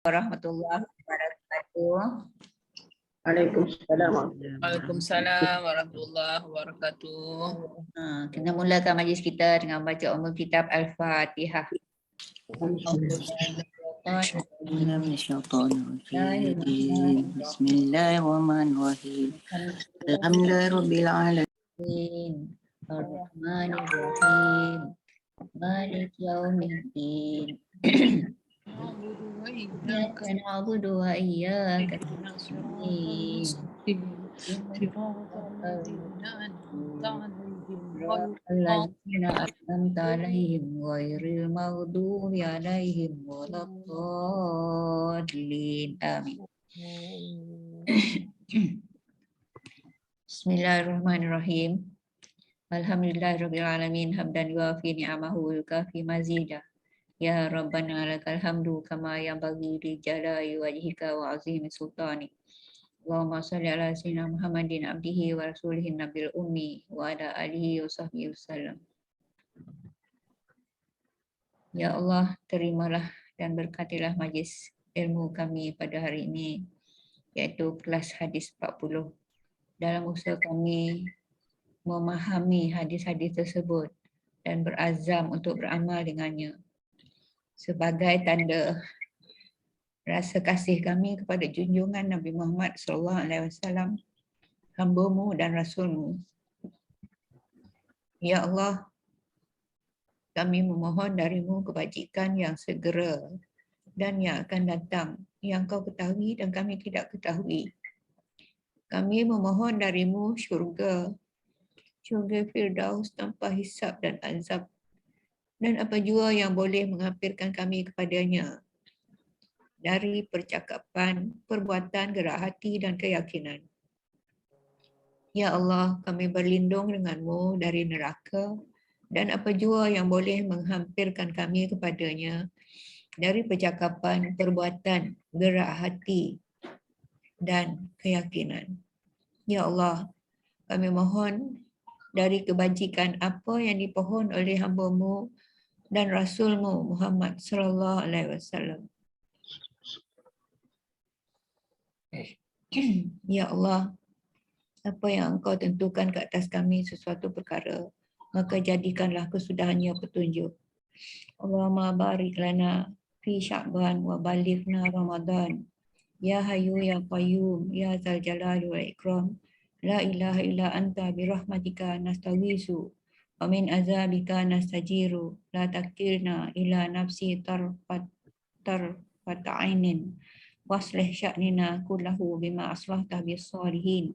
Warahmatullahi wabarakatuh. Waalaikumsalam. Waalaikumsalam warahmatullahi wabarakatuh. Kita mulakan majlis kita dengan baca umum kitab Al-Fatihah. Bismillahirrahmanirrahim. Alhamdulillahirabbil alamin. Ar-Rahmanir-Rahim. Malik yaumiddin. Iyyaka na'budu wa iyyaka nasta'in. Alladzina an'amta 'alaihim ghairil maghdubi 'alaihim waladdallin. Amin. Bismillahirrahmanirrahim. Alhamdulillahirabbil alamin hamdan yuafi ni'amahu wa yukafi mazidah. Ya Rabbana lakal hamdu kama yanbaghi li jalali wajhika wa azimi sultani. Allahumma salli ala sayyidina Muhammadin abdihi wa rasulihin nabil ummi wa ala alihi wa sahbihi wasallam. Ya Allah, terimalah dan berkatilah majlis ilmu kami pada hari ini, iaitu kelas hadis 40. Dalam usaha kami memahami hadis-hadis tersebut dan berazam untuk beramal dengannya, sebagai tanda rasa kasih kami kepada junjungan Nabi Muhammad SAW, hamba-Mu dan Rasul-Mu. Ya Allah, kami memohon dari-Mu kebajikan yang segera dan yang akan datang, yang Kau ketahui dan kami tidak ketahui. Kami memohon dari-Mu syurga Firdaus tanpa hisab dan azab, dan apa jua yang boleh menghampirkan kami kepadanya dari percakapan, perbuatan, gerak hati dan keyakinan. Ya Allah, kami berlindung dengan-Mu dari neraka dan apa jua yang boleh menghampirkan kami kepadanya dari percakapan, perbuatan, gerak hati dan keyakinan. Ya Allah, kami mohon dari kebajikan apa yang dipohon oleh hamba-Mu dan Rasul-Mu Muhammad sallallahu alaihi wasallam. Ya Allah, apa yang Engkau tentukan ke atas kami sesuatu perkara, maka jadikanlah kesudahannya petunjuk. Allahumma barik lana fi Sya'ban wa balighna Ramadan. Ya Hayyu ya Qayyum ya Dzal Jalali wal Ikram. La ilaha illa anta birahmatika nastaghiitsu wa min azabika nastajiru. La takilna ila nafsi tarfat ainin. Waslih sya'nina kullahu bima aslahta bis-salihin.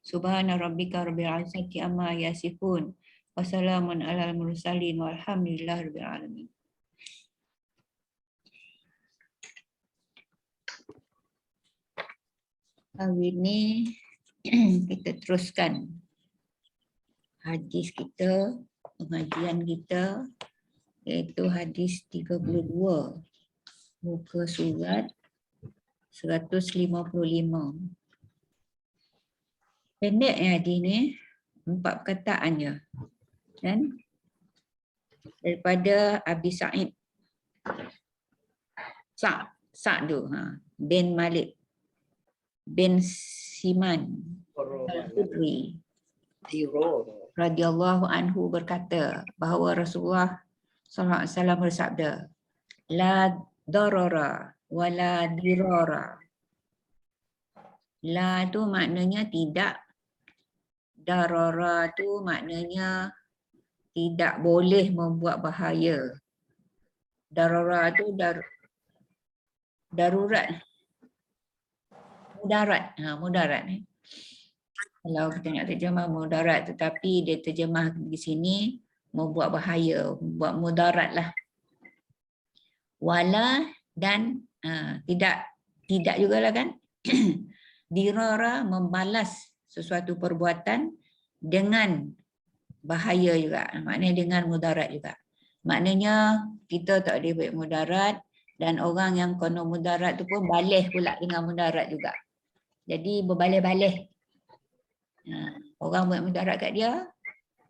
Subhana rabbika rabbil izzati amma yasifun. Wassalamun alal mursalin walhamdulillahi rabbil alamin. Hari ini kita teruskan hadis kita, pengajian kita, iaitu hadis 32, muka surat 155. Pendek hadis ni, 4 perkataan je. Kan? Daripada Abi Sa'id Sa'd bin Malik bin Siman Al-Khudri radhiyallahu anhu berkata bahawa Rasulullah sallallahu alaihi wasallam bersabda, la darara wala dirara. La tu maknanya tidak, darara tu maknanya tidak boleh membuat bahaya. Darara tu darurat, mudarat. Kalau kita nak terjemah mudarat, tetapi dia terjemah di sini membuat bahaya, membuat mudarat lah. Wala dan tidak jugalah kan. Dirara membalas sesuatu perbuatan dengan bahaya juga, maknanya dengan mudarat juga. Maknanya kita tak boleh buat mudarat dan orang yang kono mudarat tu pun balas pula dengan mudarat juga. Jadi berbalah-balah. Orang buat mudarat kat dia,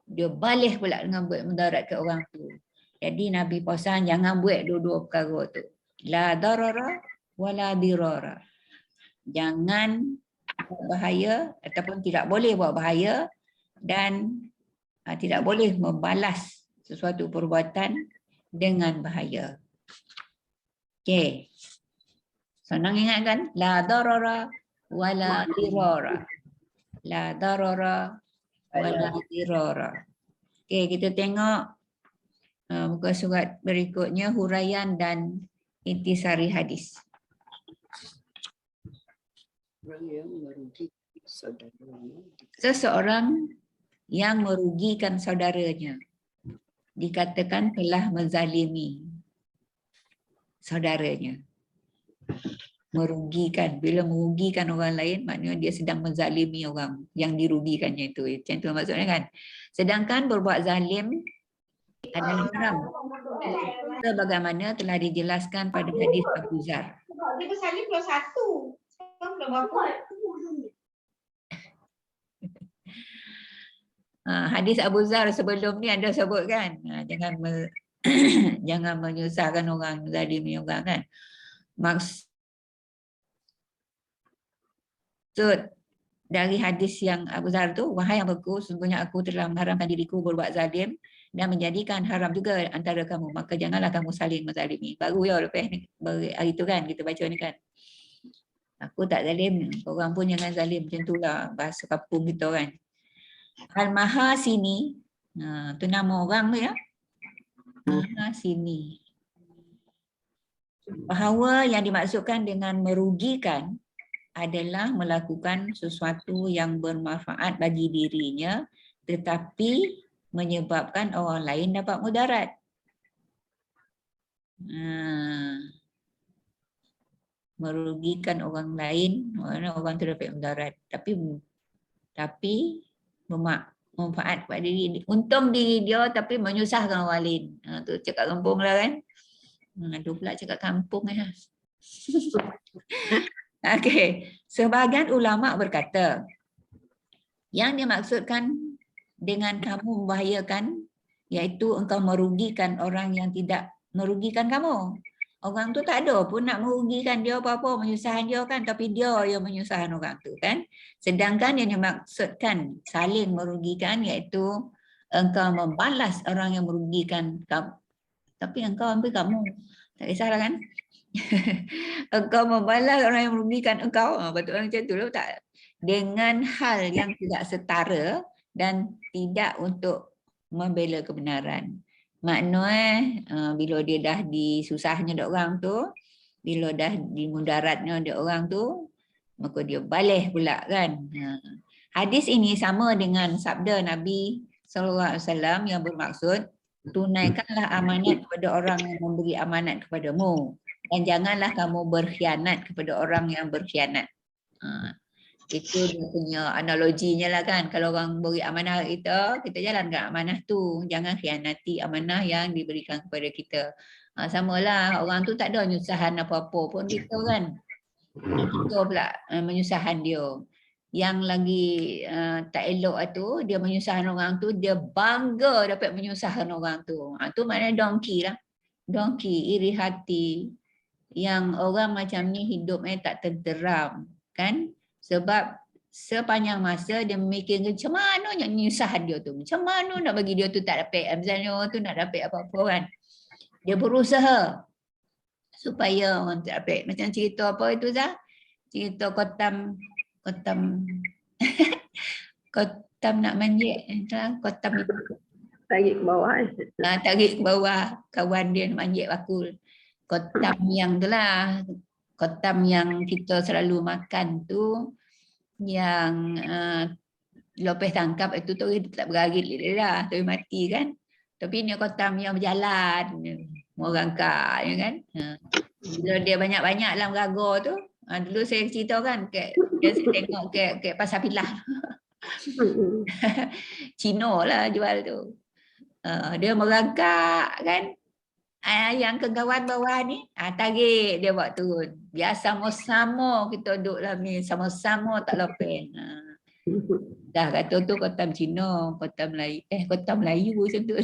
dia balas pula dengan buat mudarat kat orang tu. Jadi Nabi pesan jangan buat dua-dua perkara tu. La darara wala dirara. Jangan buat bahaya ataupun tidak boleh buat bahaya dan tidak boleh membalas sesuatu perbuatan dengan bahaya. Okey. Senang ingat kan? La darara wala dirara. La darara wala dirara. Okey, kita tengok muka surat berikutnya, huraian dan intisari hadis. Seseorang yang merugikan saudaranya dikatakan telah menzalimi saudaranya. Merugikan, bila merugikan orang lain maknanya dia sedang menzalimi orang yang dirugikannya itu. Macam tu maksudnya kan. Sedangkan berbuat zalim adalah haram, sebagaimana telah dijelaskan pada hadis Abu Zar. Dia bersalin plus 1. Belum apa. Hadis Abu Zar sebelum ni ada sebut kan, jangan jangan menyusahkan orang, zalimi orang kan. Maksud dari hadis yang Abu Zar tu, wahai hamba-Ku, sesungguhnya aku telah mengharamkan diriku berbuat zalim dan menjadikan haram juga antara kamu, maka janganlah kamu saling menzalimi. Baru ya lepas ni, hari tu kan kita baca ni kan. Aku tak zalim, orang pun jangan zalim, macam itulah bahasa kampung kita kan. Al-Mahasini, tu nama orang tu ya. Mahasini. Bahawa yang dimaksudkan dengan merugikan adalah melakukan sesuatu yang bermanfaat bagi dirinya tetapi menyebabkan orang lain dapat mudarat. Merugikan orang lain, orang tu dapat mudarat, tapi manfaat pada diri, untung diri dia tapi menyusahkan orang lain. Tu cakap kampung lah kan. Aduh pula cakap kampung lah. Okey, sebahagian ulama berkata yang dimaksudkan dengan kamu membahayakan iaitu engkau merugikan orang yang tidak merugikan kamu. Orang tu tak ada pun nak merugikan dia apa-apa, menyusahkan dia kan, tapi dia yang menyusahkan orang tu kan. Sedangkan yang dimaksudkan saling merugikan iaitu engkau membalas orang yang merugikan kamu. Tapi engkau ambil kamu. Tak kisahlah kan. Engkau membalas orang yang merugikan engkau. Betul macam tu lah tak? Dengan hal yang tidak setara dan tidak untuk membela kebenaran. Maknanya bila dia dah disusahnya dek orang tu, bila dah dimudaratnya dek orang tu, maka dia balas pula kan. Hadis ini sama dengan sabda Nabi SAW yang bermaksud tunaikanlah amanat kepada orang yang memberi amanat kepadamu dan janganlah kamu berkhianat kepada orang yang berkhianat. Itu dia punya analoginya lah kan. Kalau orang beri amanah kita jalankan amanah tu. Jangan khianati amanah yang diberikan kepada kita. Samalah orang tu tak ada nyusahan apa-apa pun kita kan. Kita pula menyusahkan dia. Yang lagi tak elok tu, dia menyusahkan orang tu, dia bangga dapat menyusahkan orang tu. Tu maknanya dongki lah. Dongki, iri hati. Yang orang macam ni hidupnya tak tenteram kan. Sebab sepanjang masa dia memikir macam mana nak menyusahkan dia tu. Macam mana nak bagi dia tu tak dapat. Misalnya orang tu nak dapat apa-apa kan. Dia berusaha supaya orang tak dapat. Macam cerita apa itu Zah? Cerita kotam kotam nak manjek. Kotam itu. Tarik ke bawah. Tarik ke bawah. Kawan dia nak manjek bakul. Kotam yang tu lah. Kotam yang kita selalu makan tu. Yang lepas tangkap itu tu tak berarit lah. Tapi mati kan. Tapi ni kotam yang berjalan. Merangkak kan. Bila dia banyak-banyak dalam raga tu. Dulu saya cerita kan. Saya tengok ke pasar pilah. Cina lah jual tu. Dia merangkak kan. Yang kawan bawah ni tarik dia buat turun. Biar sama-sama kita duduk dalam ni, sama-sama tak lepas. Dah kata tu kotam Cina, kotam Melayu. Kotam Melayu macam tu.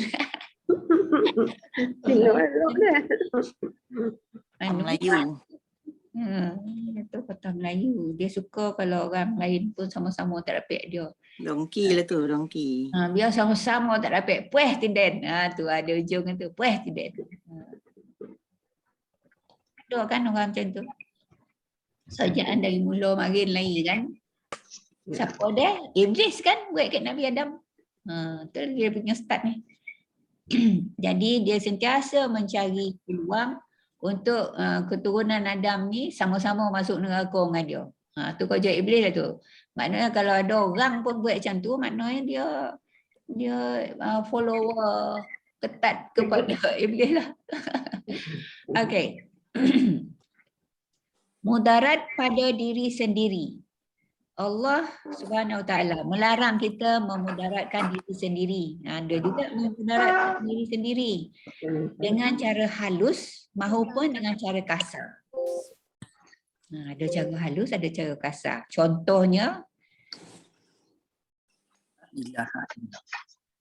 Cina elok dah. Melayu. Itu kata Melayu. Dia suka kalau orang lain pun sama-sama tak dapat dia. Dongki lah tu, dongki. Biar sama-sama tak dapat. Puas tiden. Tu ada ujung tu. Puas tiden. Ada kan orang macam tu. Sajaan dari mula makin lagi kan. Siapa dia? Iblis kan buat kat Nabi Adam. Tu dia punya start ni. Jadi dia sentiasa mencari peluang untuk keturunan Adam ni sama-sama masuk neraka dengan dia. Tu kerja iblis lah tu. Maknanya kalau ada orang pun buat macam tu, maknanya dia follower ketat kepada iblis lah. Okey. Mudarat pada diri sendiri. Allah Subhanahu Wa Taala melarang kita memudaratkan diri sendiri. Ada juga memudaratkan diri sendiri dengan cara halus maupun dengan cara kasar. Ada cara halus, ada cara kasar. Contohnya,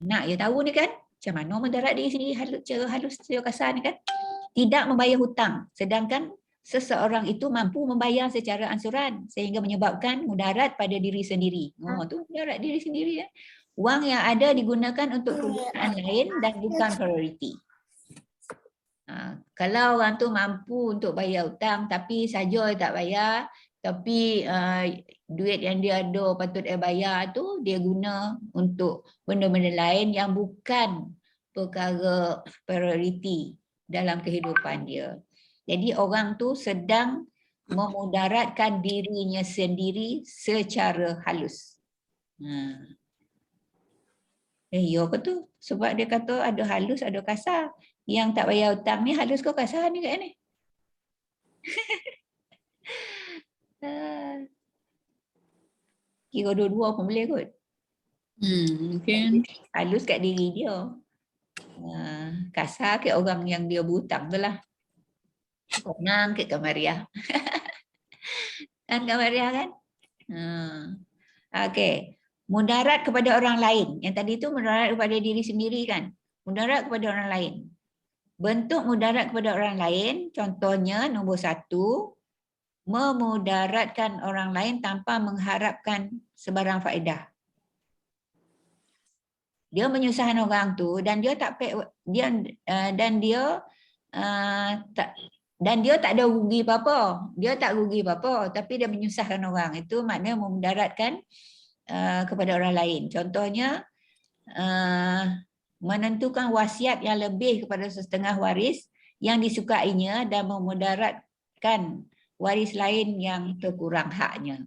nak ya tahu ni kan, macam mana mudarat diri sendiri cara halus, cara kasar ni kan. Tidak membayar hutang, sedangkan seseorang itu mampu membayar secara ansuran sehingga menyebabkan mudarat pada diri sendiri. Tu mudarat diri sendiri ya. Wang yang ada digunakan untuk kegunaan lain dan bukan prioriti. Kalau orang tu mampu untuk bayar hutang tapi saja tak bayar, tapi duit yang dia ada patut dia bayar tu dia guna untuk benda-benda lain yang bukan perkara prioriti dalam kehidupan dia. Jadi orang tu sedang memudaratkan dirinya sendiri secara halus. Ya apa tu? Sebab dia kata ada halus, ada kasar. Yang tak bayar hutang ni halus ke kasar ni kat ni? Kira dua-dua pun boleh kot. Mungkin. Halus kat diri dia. Kasar kat orang yang dia berhutang tu lah. Senang ke Kamaria. Kan Kamaria kan? Okey. Mudarat kepada orang lain. Yang tadi tu mudarat kepada diri sendiri kan? Mudarat kepada orang lain. Bentuk mudarat kepada orang lain, contohnya nombor 1, memudaratkan orang lain tanpa mengharapkan sebarang faedah. Dia menyusahkan orang tu dan dia tak dia tak ada rugi apa-apa. Dia tak rugi apa-apa tapi dia menyusahkan orang. Itu maknanya memudaratkan kepada orang lain. Contohnya menentukan wasiat yang lebih kepada setengah waris yang disukainya dan memudaratkan waris lain yang terkurang haknya.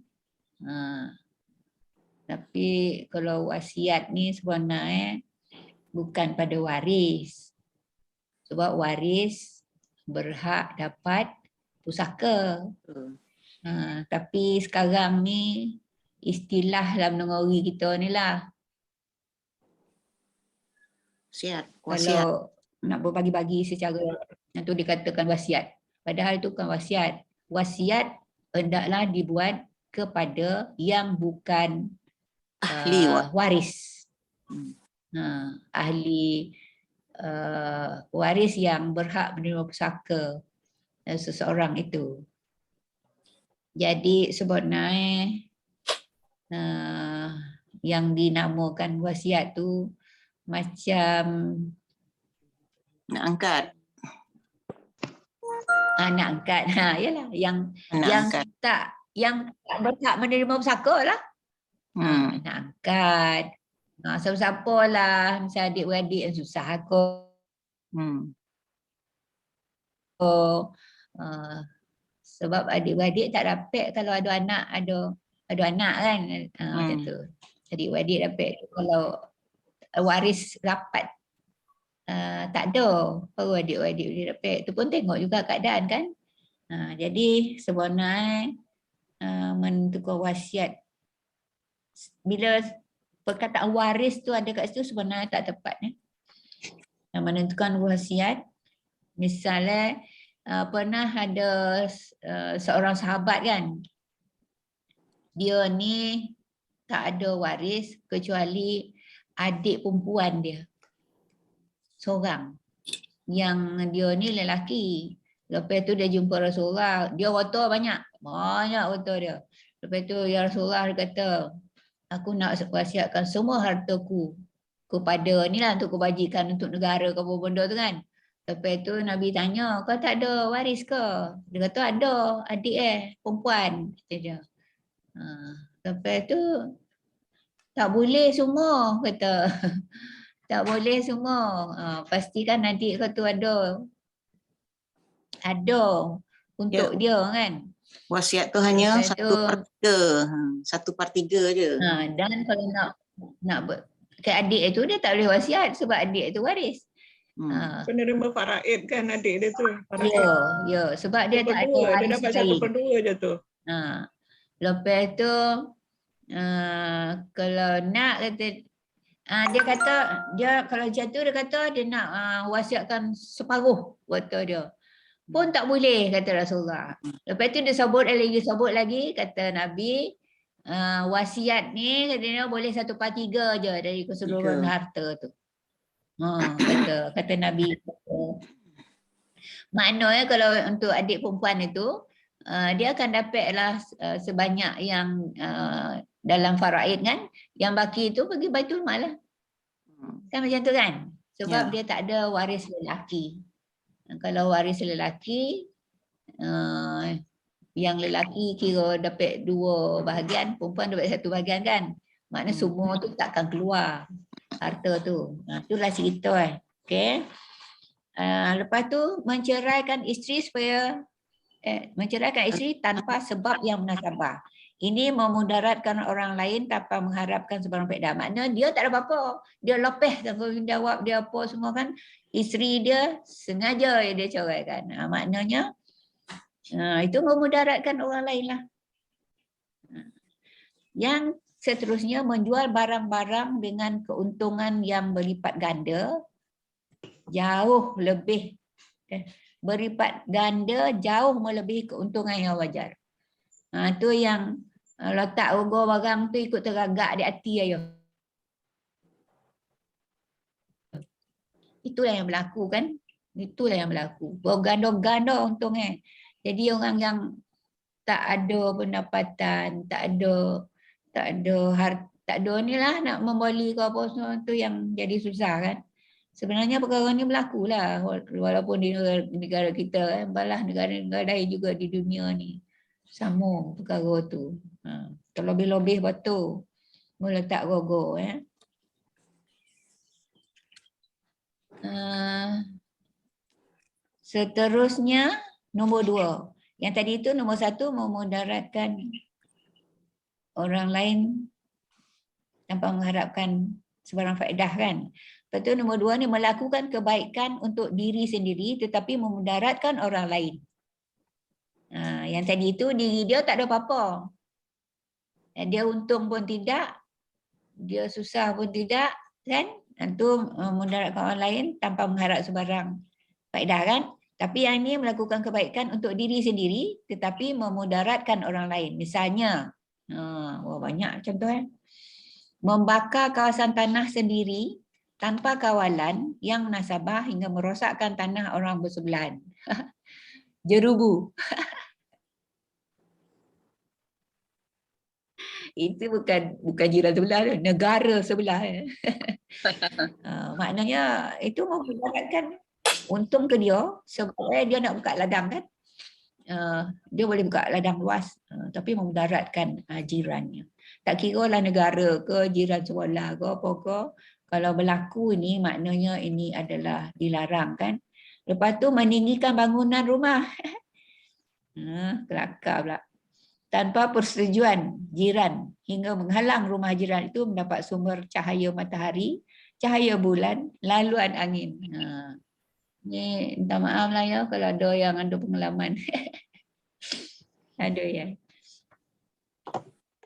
Tapi kalau wasiat ni sebenarnya bukan pada waris. Sebab waris berhak dapat pusaka. Tapi sekarang ni istilah dalam negeri kita ni lah. Kalau nak berbagi-bagi secara itu dikatakan wasiat. Padahal itu bukan wasiat. Wasiat hendaklah dibuat kepada yang bukan ahli waris. Ahli waris yang berhak menerima pusaka seseorang itu. Jadi sebenarnya yang dinamakan wasiat tu macam nak angkat. Nak angkat. Yalah yang tak berhak menerima pusaka lah. Nak angkat. Siapa-siapa lah, misalnya adik-beradik yang susah aku. Sebab adik-beradik tak dapat kalau ada anak, ada anak kan. Macam tu. Adik-beradik dapat kalau waris rapat. Tak ada. Baru adik-beradik boleh dapat. Itu pun tengok juga keadaan kan. Jadi sebenarnya menentukan wasiat. Bila perkataan waris tu ada kat situ sebenarnya tak tepat. Menentukan wasiat. Misalnya pernah ada seorang sahabat kan. Dia ni tak ada waris kecuali adik perempuan dia. Seorang. Yang dia ni lelaki. Lepas tu dia jumpa Rasulullah. Dia water banyak. Banyak water dia. Lepas tu ya Rasulullah dia kata, aku nak wasiatkan semua hartaku kepada ni lah untuk kebajikan untuk negara ke apa benda tu kan. Lepas tu Nabi tanya, kau tak ada waris ke? Dia kata ada, adik perempuan. Kata dia. Lepas tu tak boleh semua kata. Tak boleh semua. Pastikan adik kau tu ada untuk dia kan. Wasiat tu hanya Lepas tu, 1/3 je. dan kalau nak ke adik itu dia tak boleh wasiat sebab adik itu waris. Penerima faraid kan adik dia tu. Ya, sebab dia tak ada 1/2, dia waris dapat lain. 1/2 je tu. Lepas tu kalau nak kata dia kata dia kalau jatuh dia kata dia nak wasiatkan separuh waktu dia. Pun tak boleh kata Rasulullah. Lepas tu dia sebut lagi kata Nabi wasiat ni katanya boleh 1/3 je dari keseluruhan harta tu. Kata Nabi. Maknanya kalau untuk adik perempuan itu dia akan dapatlah sebanyak yang dalam faraid kan, yang baki itu pergi Baitul Mal lah. Kan macam tu kan? Sebab dia tak ada waris lelaki. Kalau waris lelaki, yang lelaki kira dapat 2 bahagian, perempuan dapat 1 bahagian kan. Maknanya semua tu takkan keluar harta tu. Itulah cerita okey. Lepas tu menceraikan isteri supaya menceraikan isteri tanpa sebab yang munasabah. Ini memudaratkan orang lain tanpa mengharapkan sebarang faedah. Maknanya dia tak ada apa-apa. Dia lepeh tanggungjawab dia apa semua kan. Isteri dia sengaja dia ceraikan. Maknanya itu memudaratkan orang lain lah. Yang seterusnya menjual barang-barang dengan keuntungan yang berlipat ganda. Jauh lebih berlipat ganda jauh melebihi keuntungan yang wajar. Tu yang letak rogo barang tu ikut teragak di hati aja. Itulah yang berlaku kan. Itulah yang berlaku. Berganda-ganda untungnya. Jadi orang yang tak ada pendapatan, tak ada ni lah nak membeli ke apa semua tu yang jadi susah kan. Sebenarnya perkara ni berlaku lah walaupun di negara kita balah negara-negara lain juga di dunia ni sama perkara tu. Terlebih-lebih betul meletak rogo Seterusnya nombor 2. Yang tadi itu nombor 1 memudaratkan orang lain tanpa mengharapkan sebarang faedah kan. Lepas tu nombor 2 ni melakukan kebaikan untuk diri sendiri tetapi memudaratkan orang lain. Yang tadi itu diri dia tak ada apa-apa. Dia untung pun tidak, dia susah pun tidak kan. Itu memudaratkan orang lain tanpa mengharap sebarang faedah kan. Tapi yang ini melakukan kebaikan untuk diri sendiri tetapi memudaratkan orang lain. Misalnya, banyak contoh membakar kawasan tanah sendiri tanpa kawalan yang munasabah hingga merosakkan tanah orang bersebelahan. Jerubu. Itu bukan jiran sebelah, negara sebelah. Maknanya itu memudaratkan untung ke dia sebab dia nak buka ladang kan. Dia boleh buka ladang luas tapi memudaratkan jirannya. Tak kira lah negara ke jiran sebelah ke apa ke. Kalau berlaku ni maknanya ini adalah dilarang kan. Lepas tu meninggikan bangunan rumah. Kelakar pula. Tanpa persetujuan jiran hingga menghalang rumah jiran itu mendapat sumber cahaya matahari, cahaya bulan, laluan angin. Ni minta maaf lah ya kalau ada yang ada pengalaman. Ada ya.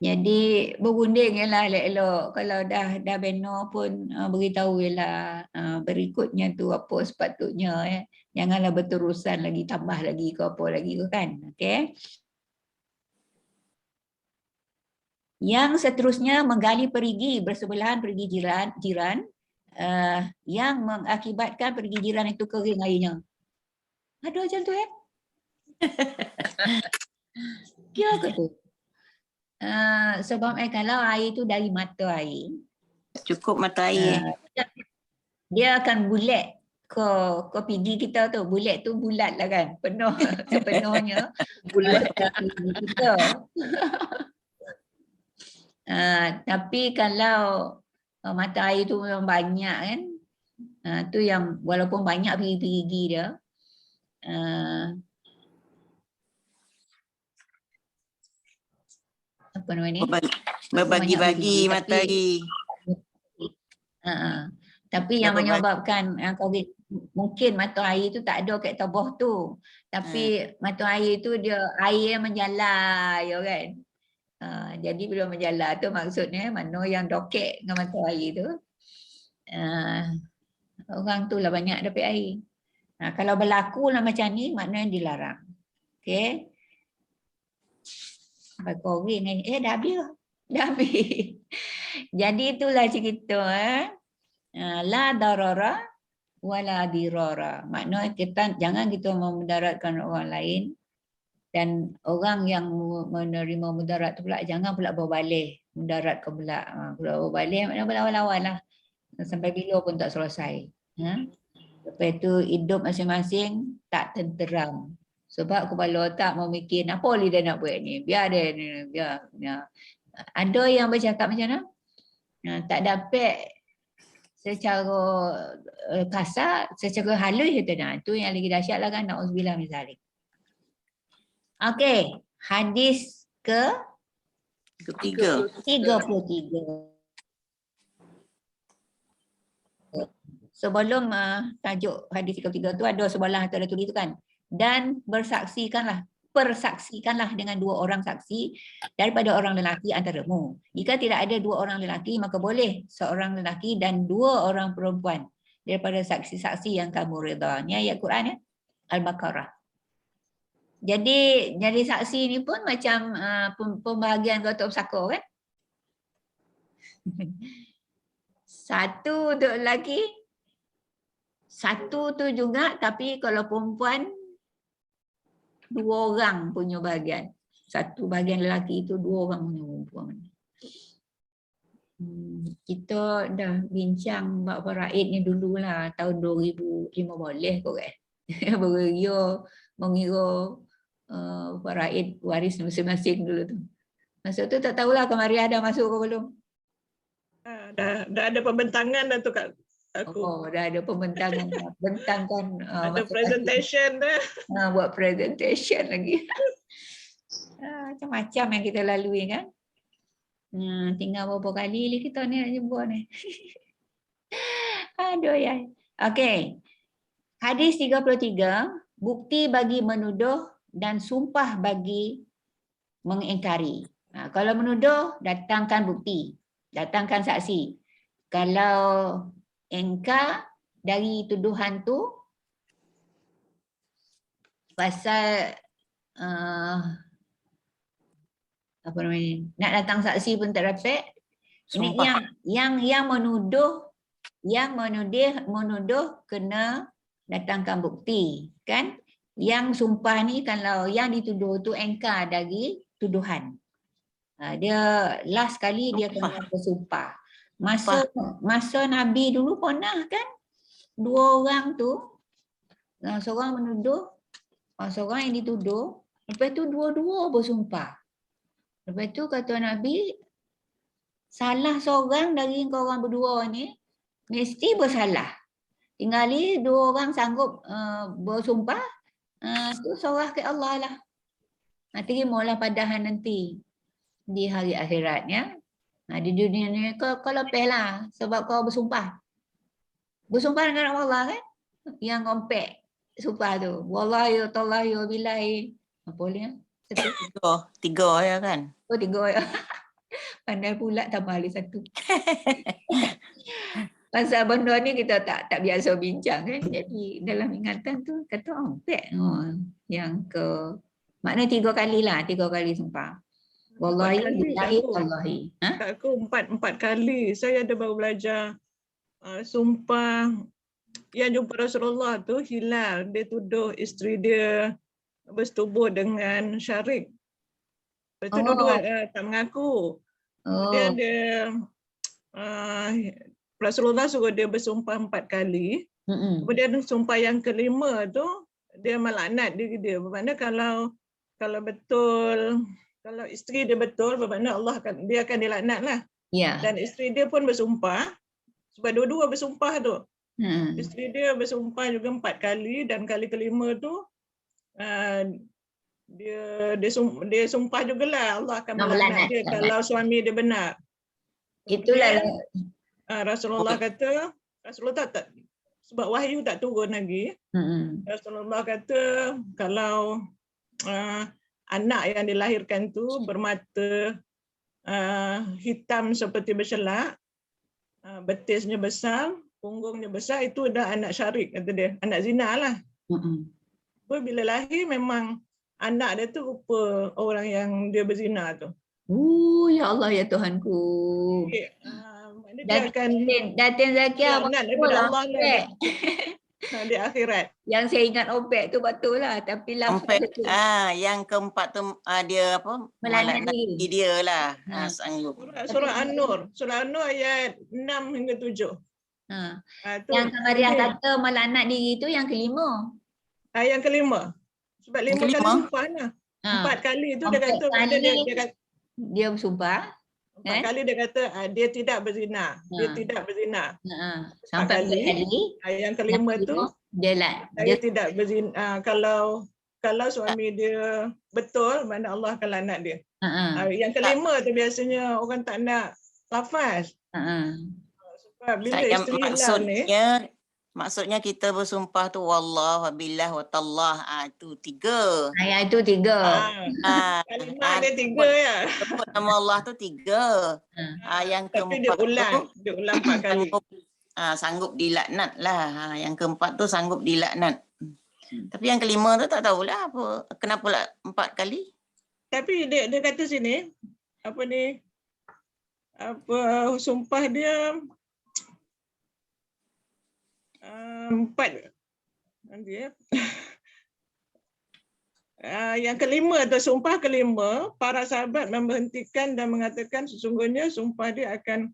Jadi berunding je lah elok-elok. Kalau dah beno pun beritahu je lah berikutnya tu apa sepatutnya. Janganlah berterusan lagi, tambah lagi ke apa lagi kan. Okay. Yang seterusnya menggali perigi bersebelahan perigi jiran yang mengakibatkan perigi jiran itu kering airnya. Ada macam tu Kira ke tu? Sebab kalau air tu dari mata air, Cukup mata air. dia akan bulat ke pigi kita tu. Bulat tu bulat lah kan. Penuh sepenuhnya bulat ke pigi kita. Tapi kalau mata air tu memang banyak kan, tu yang walaupun banyak pigi-pigi dia, apa nama ni? Berbagi-bagi mata air. Tapi yang menyebabkan COVID, mungkin mata air tu tak ada kat tubuh tu. Tapi mata air tu dia air menjalar ya kan. Jadi bila menjalar tu maksudnya mana yang dokek dengan mata air tu, orang tu lah banyak dapat air. Kalau berlaku lah macam ni maknanya dilarang. Okey. Sampai korang ni, dah habis lah. Dah habis. Jadi itulah cerita. La darara wala dirara. Maknanya jangan kita memudaratkan orang lain. Dan orang yang menerima mudarat tu pula jangan pula berbalik. Mudarat ke pula. Pula berbalik maknanya berlawan-lawan lah. Sampai bila pun tak selesai. Lepas tu hidup masing-masing tak tenteram. Sebab kepala otak memikir apa dia nak buat ni. Biar dia ni. Biar. Ada yang bercakap macam mana? Tak dapat secara kasar, secara halus itu dah. Itu yang lagi dahsyat lah kan. Na'udzubillah min zalik. Okey, hadis ke 33. Sebelum tajuk hadis 33 tu ada sebelah tu ada tulis tu kan. Dan persaksikanlah dengan 2 orang saksi daripada orang lelaki antaramu. Jika tidak ada 2 orang lelaki maka boleh seorang lelaki dan 2 orang perempuan daripada saksi-saksi yang kamu redha. Ni ayat Quran ya. Al-Baqarah. Jadi saksi ni pun macam pembahagian gotong sako kan. 1 untuk lelaki, 1 tu juga, tapi kalau perempuan 2 orang punya bahagian. 1 bahagian lelaki itu 2 orang punya perempuan. Kita dah bincang bab faraid ni dululah tahun 2015 kot kan. Mengira faraid waris masing-masing dulu tu. Masa tu tak tahulah Kamariah dah masuk ke belum. Dah ada pembentangan dah tu kat aku. Oh, dah ada pembentangan. Bentangkan ada presentation dah. Buat presentation lagi. Macam-macam yang kita lalui kan. Tinggal berapa kali kita ni nak jumpa ni. Aduh ya. Okey. Hadis 33, bukti bagi menuduh dan sumpah bagi mengingkari. Kalau menuduh, datangkan bukti. Datangkan saksi. Kalau engkar dari tuduhan tu pasal apa namanya, nak datang saksi pun tak dapat. Ini yang menuduh kena datangkan bukti kan. Yang sumpah ni kalau yang dituduh tu engkar dari tuduhan, dia last kali dia kena bersumpah. Masa Nabi dulu pernah kan 2 orang tu, seorang menuduh, seorang yang dituduh, lepas tu 2-2 bersumpah. Lepas tu kata Nabi, salah seorang dari korang berdua ni mesti bersalah. Tinggali 2 orang sanggup bersumpah, tu serah ke Allah lah. Terimalah padahan nanti di hari akhiratnya. Di dunia ni kau lepeh lah sebab kau bersumpah. Bersumpah dengan Allah kan? Yang kompek sumpah tu. Wallahi tallahi wa billahi. Apa dia? 3 ya kan? Oh 3 ya. Pandai pula tambah lagi 1. Pasal benda ni kita tak biasa bincang kan. Jadi dalam ingatan tu kata kompek. Yang ke maknanya 3 kali lah, 3 kali sumpah. Wallahi billahi tallahi. Aku 4 kali saya ada baru belajar sumpah yang jumpa Rasulullah tu hilal, dia tuduh isteri dia bersetubuh dengan syarik. Lepas tu Oh. dua-dua tak mengaku. Kemudian Oh. dia Rasulullah suruh dia bersumpah 4 kali. Kemudian sumpah yang kelima tu dia melaknat diri dia. Bermakna kalau betul, kalau isteri dia betul, bermakna dia akan dilaknat lah. Ya. Dan isteri dia pun bersumpah, sebab dua-dua bersumpah tu. Isteri dia bersumpah juga 4 kali dan kali kelima tu dia sumpah jugalah Allah akan melaknat dia kalau suami dia benar. Itulah Rasulullah kata, Rasulullah tak sebab wahyu tak turun lagi. Rasulullah kata kalau anak yang dilahirkan tu bermata hitam seperti berselak, betisnya besar, punggungnya besar, itu dah anak syarik, kata dia, anak zina lah. Bila lahir memang anak dia tu rupa orang yang dia berzina tu. Ya Allah ya Tuhanku. Dia akan Datin Zakia laknat daripada Allah lah di akhirat. Yang saya ingat OPEC tu betul lah, tapi Sampai yang keempat tu dia apa? Melaknat diri dia lah. Sanggup. Surah An-Nur, surah An-Nur ayat 6 hingga 7. Yang Kamariah kata melaknat diri tu yang kelima. Yang kelima. Sebab 5 kali sumpah lah. 4 kali tu dia kata dia bersumpah. 4 kali dia kata dia tidak berzina. Dia tidak berzina. Sampai 4 kali. Yang kelima tu dia tidak berzina. Kalau suami dia betul, mana Allah akan laknat dia. Yang kelima tu biasanya orang tak nak lafaz. Sebab bila isteri hilang ni, maksudnya kita bersumpah tu wallah wabillah wa tallah, itu 3. Itu 3. Kalimah dia 3 ya. Sebut nama Allah tu 3. Yang keempat dia ulang 4 kali. Sanggup dilaknat lah. Yang keempat tu sanggup dilaknat. Tapi yang kelima tu tak tahulah kenapa lah 4 kali. Tapi dia kata sini sumpah dia 4 nanti ya. Yang kelima atau sumpah kelima, para sahabat memberhentikan dan mengatakan sesungguhnya sumpah dia akan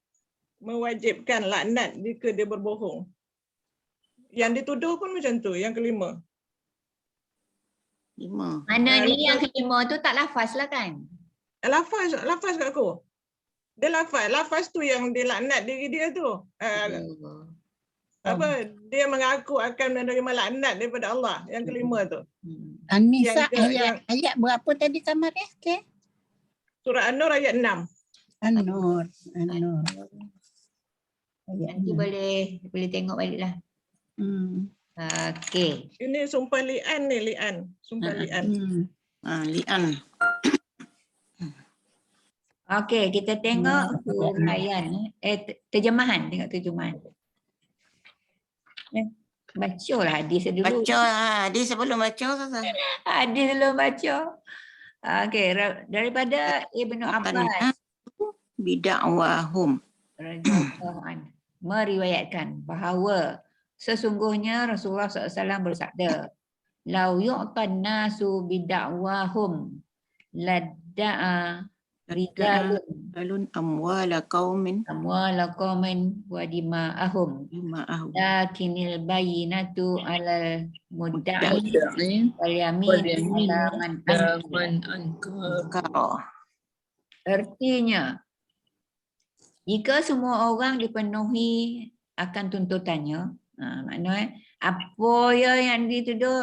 mewajibkan laknat jika dia berbohong. Yang dituduh pun macam tu, yang kelima. 5. Maknanya yang kelima tu tak lafaz lah kan? Lafaz kat aku. Dia lafaz tu yang dia laknat diri dia tu. Dia mengaku akan menerima laknat daripada Allah, yang kelima tu. An-Nisa ayat berapa tadi Kamariah? Surah An-Nur ayat 6. An-Nur. Nanti boleh tengok baliklah. Okey. Ini sumpah li'an ni, sumpah li'an. Li'an. Okey, kita tengok huraian terjemahan, tengok terjemahan. Bacalah hadis dulu. Baca hadis sebelum baca Ustazah. Hadis sebelum baca. Okey, daripada Ibnu Abbas bidakwahum radhiyallahu anhu meriwayatkan bahawa sesungguhnya Rasulullah SAW bersabda, "Lau yu'tan nasu bidakwahum ladda'a rijalun amwala qaumin wa dima'ahum lakinil bayinatu 'alal mudda'i wal yamin 'ala man ankara." Artinya, jika semua orang dipenuhi akan tuntutannya, maknanya apa yang dituduh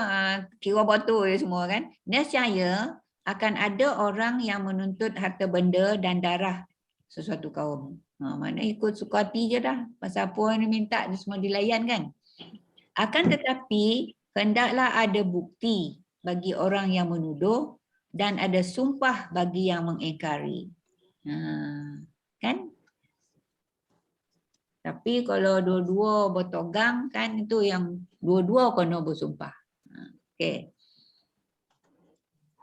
kira betul je semua kan, nescaya akan ada orang yang menuntut harta benda dan darah sesuatu kaum. Maknanya ikut suka hati je dah. Pasal apa yang minta dia semua dilayan kan. Akan tetapi hendaklah ada bukti bagi orang yang menuduh dan ada sumpah bagi yang mengingkari. Kan? Tapi kalau dua-dua bertogang kan itu yang dua-dua kena bersumpah. Okey.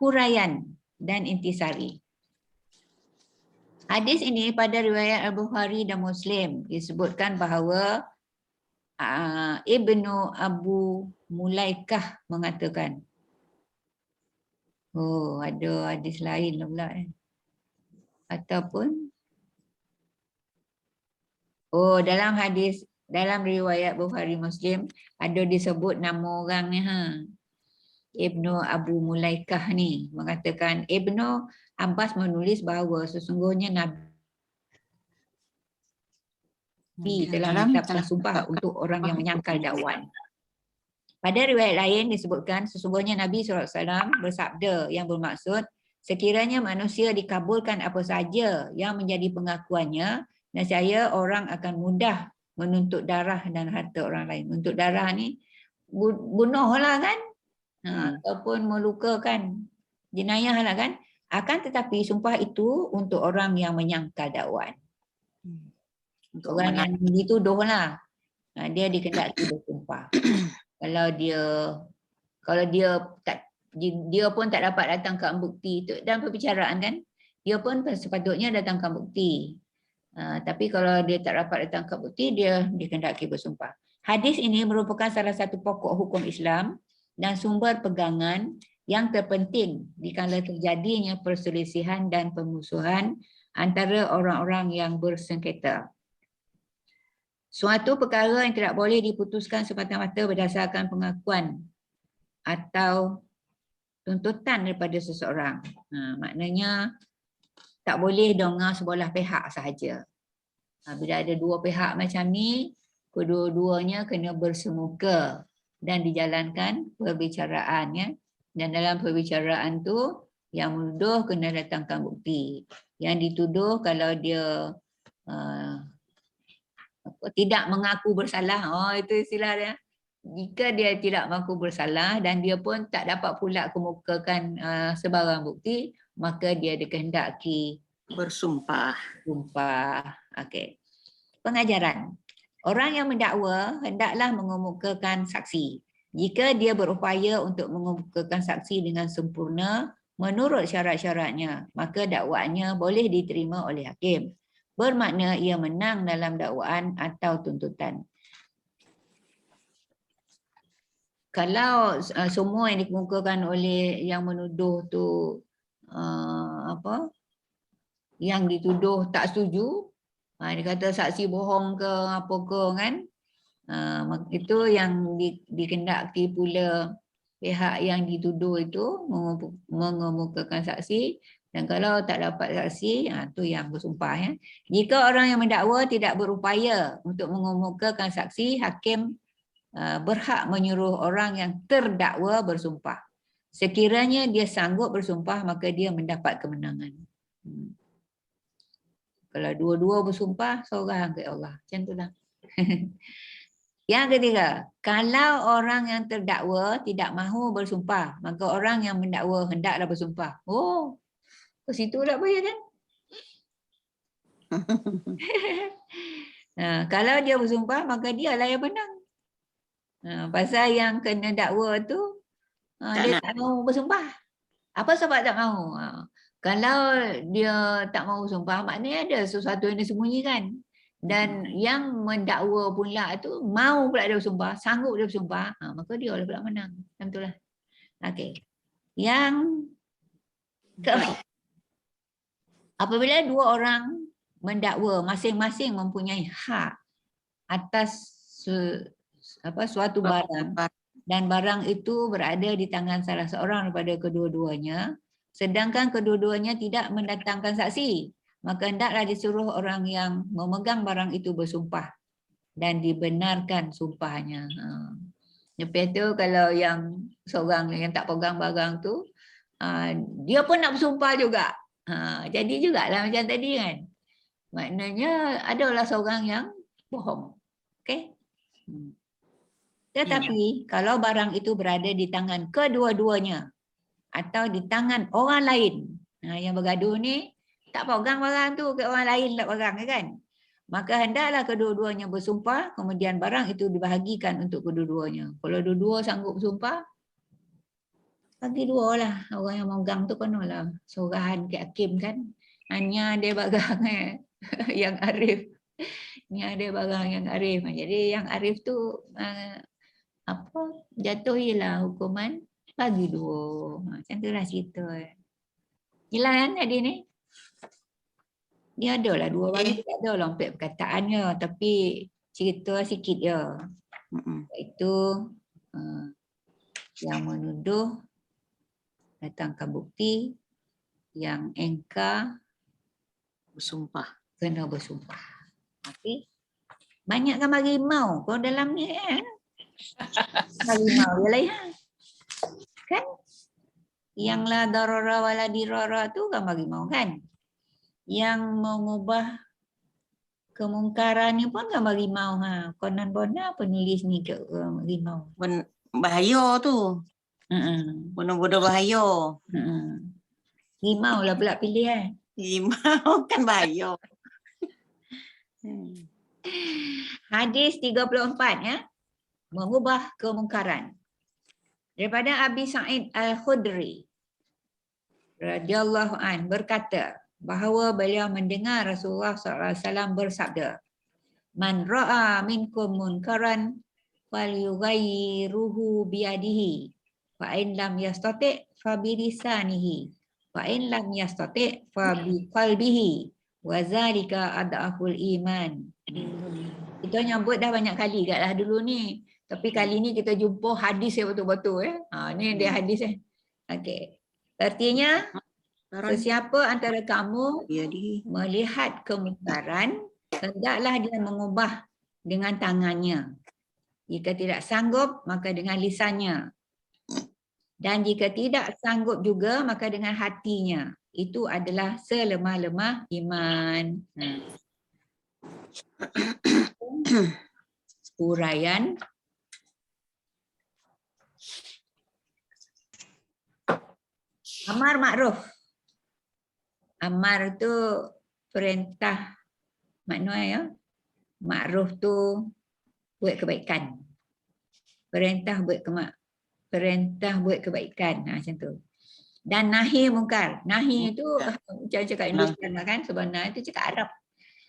Huraian dan intisari. Hadis ini pada riwayat Al-Bukhari dan Muslim disebutkan bahawa Ibnu Abu Mulaikah mengatakan, Oh, ada hadis lain lah pula. Ataupun dalam hadis, dalam riwayat Bukhari Muslim ada disebut nama orang ni Ibnu Abu Mulaikah ni mengatakan Ibnu Abbas menulis bahawa sesungguhnya Nabi telah menetapkan sumpah untuk orang yang menyangkal dakwan. Pada riwayat lain disebutkan sesungguhnya Nabi SAW bersabda yang bermaksud sekiranya manusia dikabulkan apa saja yang menjadi pengakuannya, nescaya orang akan mudah menuntut darah dan harta orang lain. Menuntut darah ni bunuh lah kan, ataupun melukakan, jenayah lah kan. Akan tetapi sumpah itu untuk orang yang menyangkal dakwan. Untuk orang yang dituduh lah, dia dikendaki bersumpah. Kalau dia pun tak dapat datangkan bukti itu dalam perbicaraan kan, dia pun sepatutnya datangkan bukti. Tapi kalau dia tak dapat datangkan bukti, dia dikendaki bersumpah. Hadis ini merupakan salah satu pokok hukum Islam dan sumber pegangan yang terpenting dikala terjadinya perselisihan dan permusuhan antara orang-orang yang bersengketa. Suatu perkara yang tidak boleh diputuskan semata-mata berdasarkan pengakuan atau tuntutan daripada seseorang. Maknanya tak boleh dengar sebelah pihak sahaja. Bila ada dua pihak macam ni, kedua-duanya kena bersemuka dan dijalankan perbicaraan ya. Dan dalam perbicaraan tu yang menuduh kena datangkan bukti. Yang dituduh kalau dia tidak mengaku bersalah, itu istilah dia. Jika dia tidak mengaku bersalah dan dia pun tak dapat pula kemukakan sebarang bukti, maka dia dikehendaki bersumpah. Okey. Pengajaran. Orang yang mendakwa hendaklah mengemukakan saksi. Jika dia berupaya untuk mengemukakan saksi dengan sempurna menurut syarat-syaratnya, maka dakwaannya boleh diterima oleh hakim. Bermakna ia menang dalam dakwaan atau tuntutan. Kalau semua yang dikemukakan oleh yang menuduh tu yang dituduh tak setuju, dia kata saksi bohong ke apa ke kan, itu yang dikendaki pula pihak yang dituduh itu mengemukakan saksi. Dan kalau tak dapat saksi, tu yang bersumpah ya. Jika orang yang mendakwa tidak berupaya untuk mengemukakan saksi, hakim berhak menyuruh orang yang terdakwa bersumpah. Sekiranya dia sanggup bersumpah, maka dia mendapat kemenangan. Kalau dua-dua bersumpah, seorang ke Allah. Macam itulah. Yang ketiga, kalau orang yang terdakwa tidak mahu bersumpah, maka orang yang mendakwa hendaklah bersumpah. Ke situ tak payah kan? Kalau dia bersumpah, maka dia lah yang menang. Pasal yang kena dakwa tu, dia tak mahu bersumpah. Apa sebab tak mahu? Kalau dia tak mahu bersumpah, maknanya ada sesuatu yang disembunyikan. Dan yang mendakwa pula tu mau pula dia bersumpah, sanggup dia bersumpah, maka dia lah pula menang. Macam itulah. Okey. Yang keempat, apabila dua orang mendakwa masing-masing mempunyai hak atas suatu barang dan barang itu berada di tangan salah seorang daripada kedua-duanya, sedangkan kedua-duanya tidak mendatangkan saksi, maka hendaklah disuruh orang yang memegang barang itu bersumpah dan dibenarkan sumpahnya. Lepas tu kalau yang seorang yang tak pegang barang tu, dia pun nak bersumpah juga. Jadi jugalah macam tadi kan. Maknanya adalah seorang yang bohong. Okey? Tetapi kalau barang itu berada di tangan kedua-duanya atau di tangan orang lain, yang bergaduh ni tak pegang barang tu, ke orang lain nak pegang kan? Maka hendaklah kedua-duanya bersumpah, kemudian barang itu dibahagikan untuk kedua-duanya. Kalau dua-dua sanggup bersumpah, bagi dua lah. Orang yang memegang tu konolah sorahan ke hakim kan. Hanya dia barang yang arif. Ni ada barang yang arif. Jadi yang arif tu jatuhilah hukuman bagi 2. Macam tu lah cerita. Jelas kan tadi ni? Dia ada lah 2 bagi, tak ada lompet perkataannya, tapi cerita sikit je. Iaitu yang menuduh datangkan bukti, yang engkar Bersumpah. kena bersumpah. Okey. Banyakkan harimau kau dalam ni kan? Harimau dia lain. Kan? Yang la darara wala dirara tu kan harimau kan? Yang mengubah kemungkaran ni pun kan harimau. Konon bona penulis ni ke harimau. Bahaya tu. Bodoh-bodoh bahaya. Harimau lah pula pilih Rimau kan bahaya. Hadis 34 ya. Mengubah kemungkaran. Daripada Abi Sa'id Al-Khudri radhiyallahu an berkata bahawa beliau mendengar Rasulullah SAW bersabda, "Man ra'a minkum munkaran falyughayyiruhu biyadihi, fa in lam yastati' fa bilisanihi, fa in lam yastati' fa biqalbihi, wa zalika ad'aful iman." Kita nyebut dah banyak kali kat lah dulu ni. Tapi kali ni kita jumpa hadis yang betul-betul. Ni dia hadis . Okey. Artinya, sesiapa antara kamu melihat kemungkaran, hendaklah dia mengubah dengan tangannya. Jika tidak sanggup, maka dengan lisannya. Dan jika tidak sanggup juga, maka dengan hatinya. Itu adalah selemah-lemah iman. Uraian amar makruf. Amar tu perintah, maknanya ya. Makruf tu buat kebaikan. Perintah buat kebaikan. Macam tu. Dan nahi mungkar. Nahi tu macam cakap Hindustan kan, sebenarnya tu cakap Arab.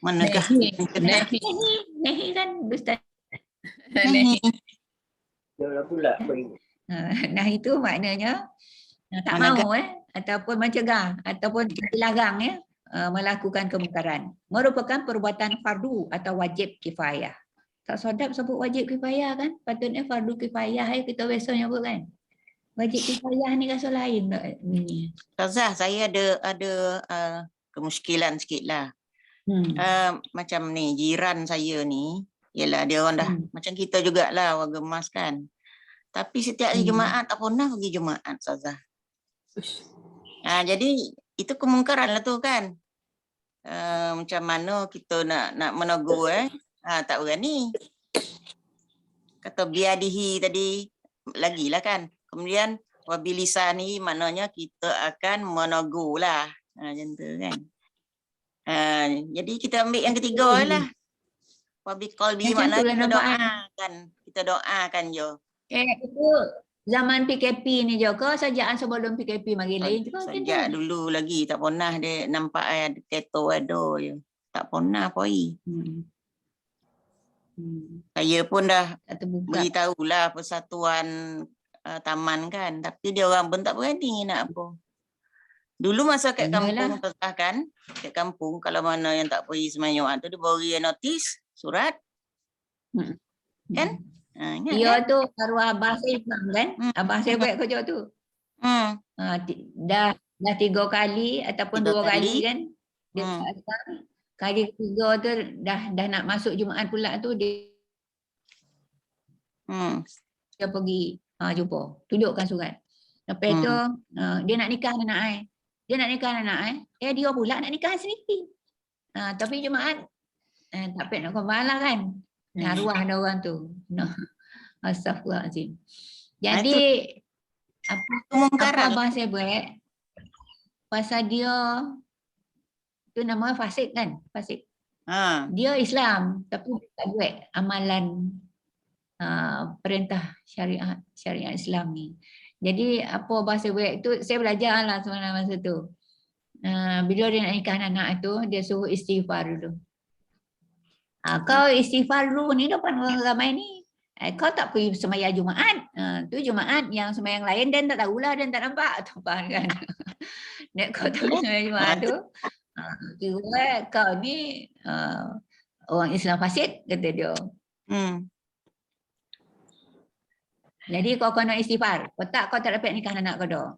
Manakah? Nahi kan Hindustan. Nahi tu maknanya tak mahu ataupun mencegah ataupun dilarang melakukan kemungkaran. Merupakan perbuatan fardu atau wajib kifayah. Tak sedap sebut wajib kifayah kan? Patutnya fardu kifayah kita biasa nyebut kan. Wajib kifayah ni rasa lain tak bunyi. Ustazah, saya ada kemuskilan sikitlah. Macam ni jiran saya ni, ialah dia orang dah macam kita jugalah warga emas kan. Tapi setiap hari Jumaat tak pernah pergi Jumaat, Ustazah. Jadi itu kemungkaran lah tu kan. Macam mana kita nak menegur tak berani. Kata biadihi tadi lagilah kan. Kemudian wabilisani maknanya kita akan menegur lah. Macam tu kan. Jadi kita ambil yang ketiga lah. Wabiqalbi maknanya kita doakan je. Itu zaman PKP ni je ke sajaan sebelum PKP mari lain juga? Sejak dulu lagi tak pernah dia nampak ada keto ada je. Tak pernah poi. Saya pun dah beritahulah persatuan taman kan, tapi dia orang pun tak berani nak apa. Dulu masa kat kampung kan, kat kampung kalau mana yang tak pergi sembahyang tu dia bagi notis surat. Kan? Ya tu arwah abah saya kan? Abah saya buat kerja tu. Dah 3 kali ataupun 2 kali kan? Dia kali ketiga tu dah nak masuk Jumaat pula tu dia pergi jumpa, tunjukkan surat. Lepas tu dia nak nikah anak ai. Dia pula nak nikah sendiri. Tapi Jumaat tak payah nak kembali kan. Arwah ada orang tu. Astagfirullahaladzim. Jadi apa abang saya buat pasal dia tu namanya fasik kan, fasik. Dia Islam tapi tak buat amalan perintah syariat Islam ni. Jadi apa bahasa buat itu saya belajar lah sebenarnya masa tu. Bila dia nak nikah anak itu dia suruh istighfar dulu. Kau istighfar dulu ni depan orang ramai ni. Kau tak pergi sembahyang Jumaat. Tu Jumaat yang sembahyang lain dan tak tahulah dan tak nampak. Tak faham kan? Nek kau tak pergi sembahyang Jumaat tu. Kira kau ni orang Islam fasid, kata dia. Jadi kau kena istighfar. Kau tak dapat nikah anak kau dah.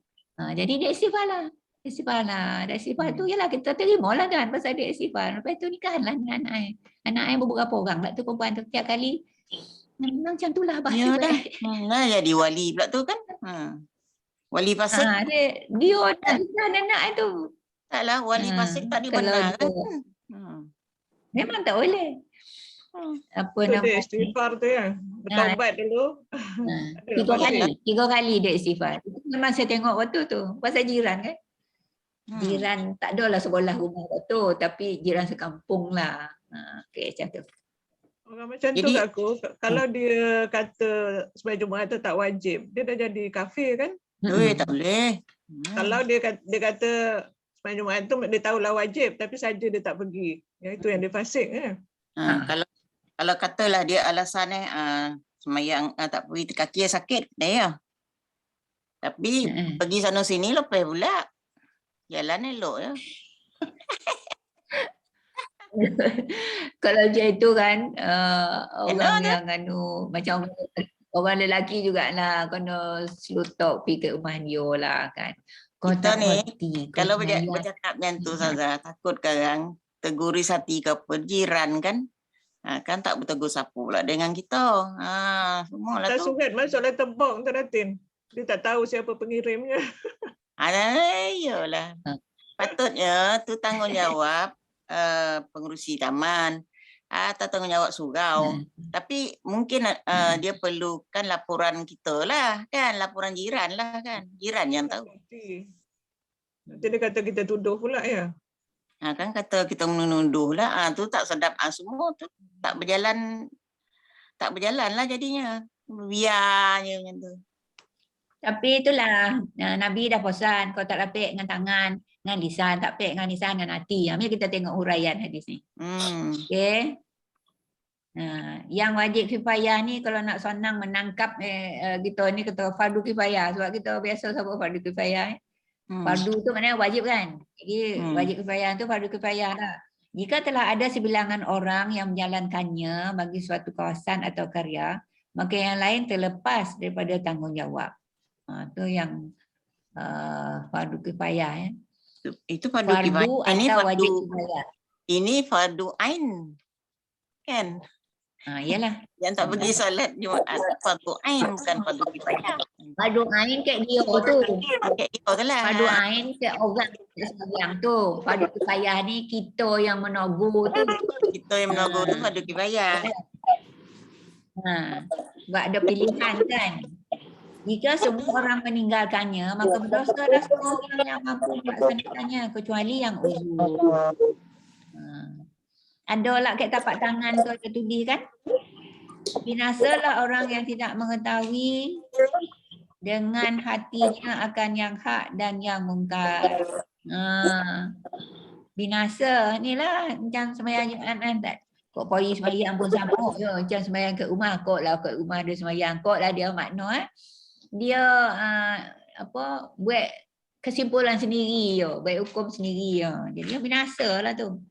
Jadi dia istighfar lah. Istighfar lah. Dan istighfar tu ialah kita terima lah kan pasal dia istighfar. Lepas tu nikahlah dengan anak ai. Anak ai beberapa orang lah tu perempuan tu tiap kali. Memang macam tu lah bahasa baik. Nah, jadi wali pula tu kan. Wali fasik. Dia nak nikah anak ai tu. Taklah, wali fasik tak dibenarkan. Memang tak boleh. Apa Tu nama dia istighfar tu ya. Bertaubat dulu. 3 kali dia istighfar. Memang saya tengok waktu tu. Pasal jiran kan. Jiran tak adalah sebelah rumah waktu, tapi jiran sekampung lah. Okey, macam tu. Orang macam tu kat aku, kalau dia kata sembahyang Jumaat tu tak wajib, dia dah jadi kafir kan? Tak boleh. Kalau dia kata sembahyang Jumaat tu dia tahulah wajib, tapi saja dia tak pergi. Ya, itu yang dia fasik kan? Kalau katalah dia alasan sembahyang tak pergi kaki sakit dah ya. Tapi pergi sana sini lepas pula. Jalan elok ya. Kalau macam itu kan orang yang macam orang lelaki jugalah kena slutok pergi ke rumah dia lah kan. Kita ni kalau bercakap macam tu saja takut kadang teguri hati ke jiran kan. Kan tak bertegur siapa pula dengan kita. Semualah tu. Tak sungat masuklah tembok tu Datin. Dia tak tahu siapa pengirimnya. Iyalah. Patutnya tu tanggungjawab pengurusi taman atau tanggungjawab surau. Tapi mungkin dia perlukan laporan kita lah kan, laporan jiran lah kan. Jiran yang tahu. Nanti dia kata kita tuduh pula ya. Kan kata kita menuduh lah. Tu tak sedap. Semua tu tak berjalan lah jadinya. Biarnya macam tu. Tapi itulah Nabi dah pesan kau tak dapat dengan tangan, dengan lisan, tak dapat dengan lisan, dengan hati. Mari kita tengok huraian hadis ni. Okey. Yang wajib kifayah ni kalau nak senang menangkap kita ni kata fardu kifayah sebab kita biasa sebut fardu kifayah. Fardu tu maknanya wajib kan. Jadi wajib kifayah tu fardu kifayah lah. Jika telah ada sebilangan orang yang menjalankannya bagi suatu kawasan atau karya, maka yang lain terlepas daripada tanggungjawab. Itu yang fardu kifayah ya. Itu fardu kifayah. Ini wajib kifayah. Ini fardu ain. Kan? Iyalah. Yang tak pergi solat Jumaat fardu ain bukan fardu kifayah. Fardu ain kat dia tu. Kat dia tu lah. Fardu ain kat orang sembahyang tu. Fardu kifayah ni kita yang menegur tu. Kita yang menegur tu fardu kifayah. Sebab ada pilihan kan. Jika semua orang meninggalkannya, maka berdosa-dosa orang yang mampu melaksanakannya kecuali yang uzur. Ada lah kat tapak tangan tu ada tulis kan? Binasalah orang yang tidak mengetahui dengan hatinya akan yang hak dan yang mungkar. Binasa ni lah macam sembahyang Jumaat tak. Kok pergi sembahyang pun sama je. Macam sembahyang kat rumah, kok lah kat rumah dia sembahyang. Kok lah dia makna dia buat kesimpulan sendiri je, buat hukum sendiri je. Jadi binasa lah tu.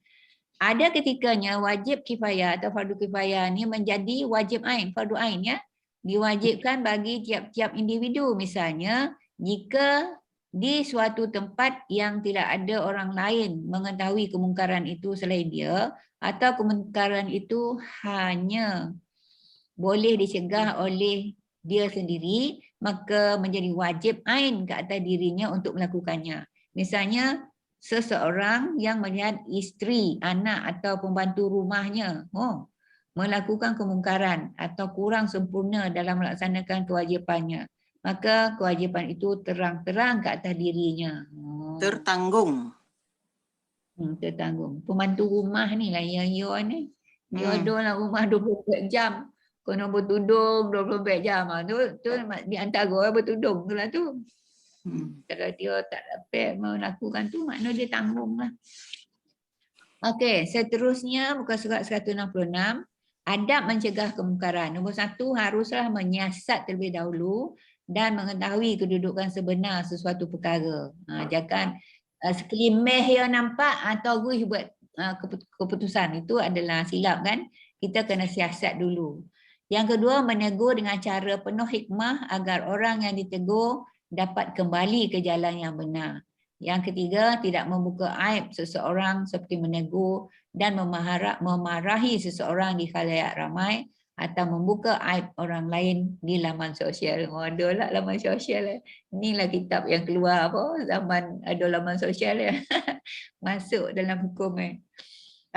Ada ketikanya wajib kifayah atau fardu kifayah ni menjadi wajib ain, fardu ain ya. Diwajibkan bagi tiap-tiap individu. Misalnya jika di suatu tempat yang tidak ada orang lain mengetahui kemungkaran itu selain dia, atau kemungkaran itu hanya boleh dicegah oleh dia sendiri, maka menjadi wajib ain ke atas dirinya untuk melakukannya. Misalnya seseorang yang melihat isteri, anak atau pembantu rumahnya melakukan kemungkaran atau kurang sempurna dalam melaksanakan kewajipannya, maka kewajipan itu terang-terang ke atas dirinya. Tertanggung. Tertanggung. Pembantu rumah ni lah yang ni. Dia ada lah rumah 24 jam. Kena bertudung 24 jam. Tu di antara bertudung tu lah tu. Kalau dia tak dapat melakukan tu, makna dia tanggung lah. Okey, seterusnya muka surat 166. adab mencegah kemungkaran. Nombor 1, haruslah menyiasat terlebih dahulu dan mengetahui kedudukan sebenar sesuatu perkara. Jangan sekelimeh yang nampak atau gue buat keputusan. Itu adalah silap kan. Kita kena siasat dulu. Yang kedua, menegur dengan cara penuh hikmah agar orang yang ditegur dapat kembali ke jalan yang benar. Yang ketiga, tidak membuka aib seseorang seperti menegur dan memarahi seseorang di khalayak ramai atau membuka aib orang lain di laman sosial. Ada lah laman sosial. Inilah kitab yang keluar apa zaman ada laman sosial ya. Masuk dalam hukum .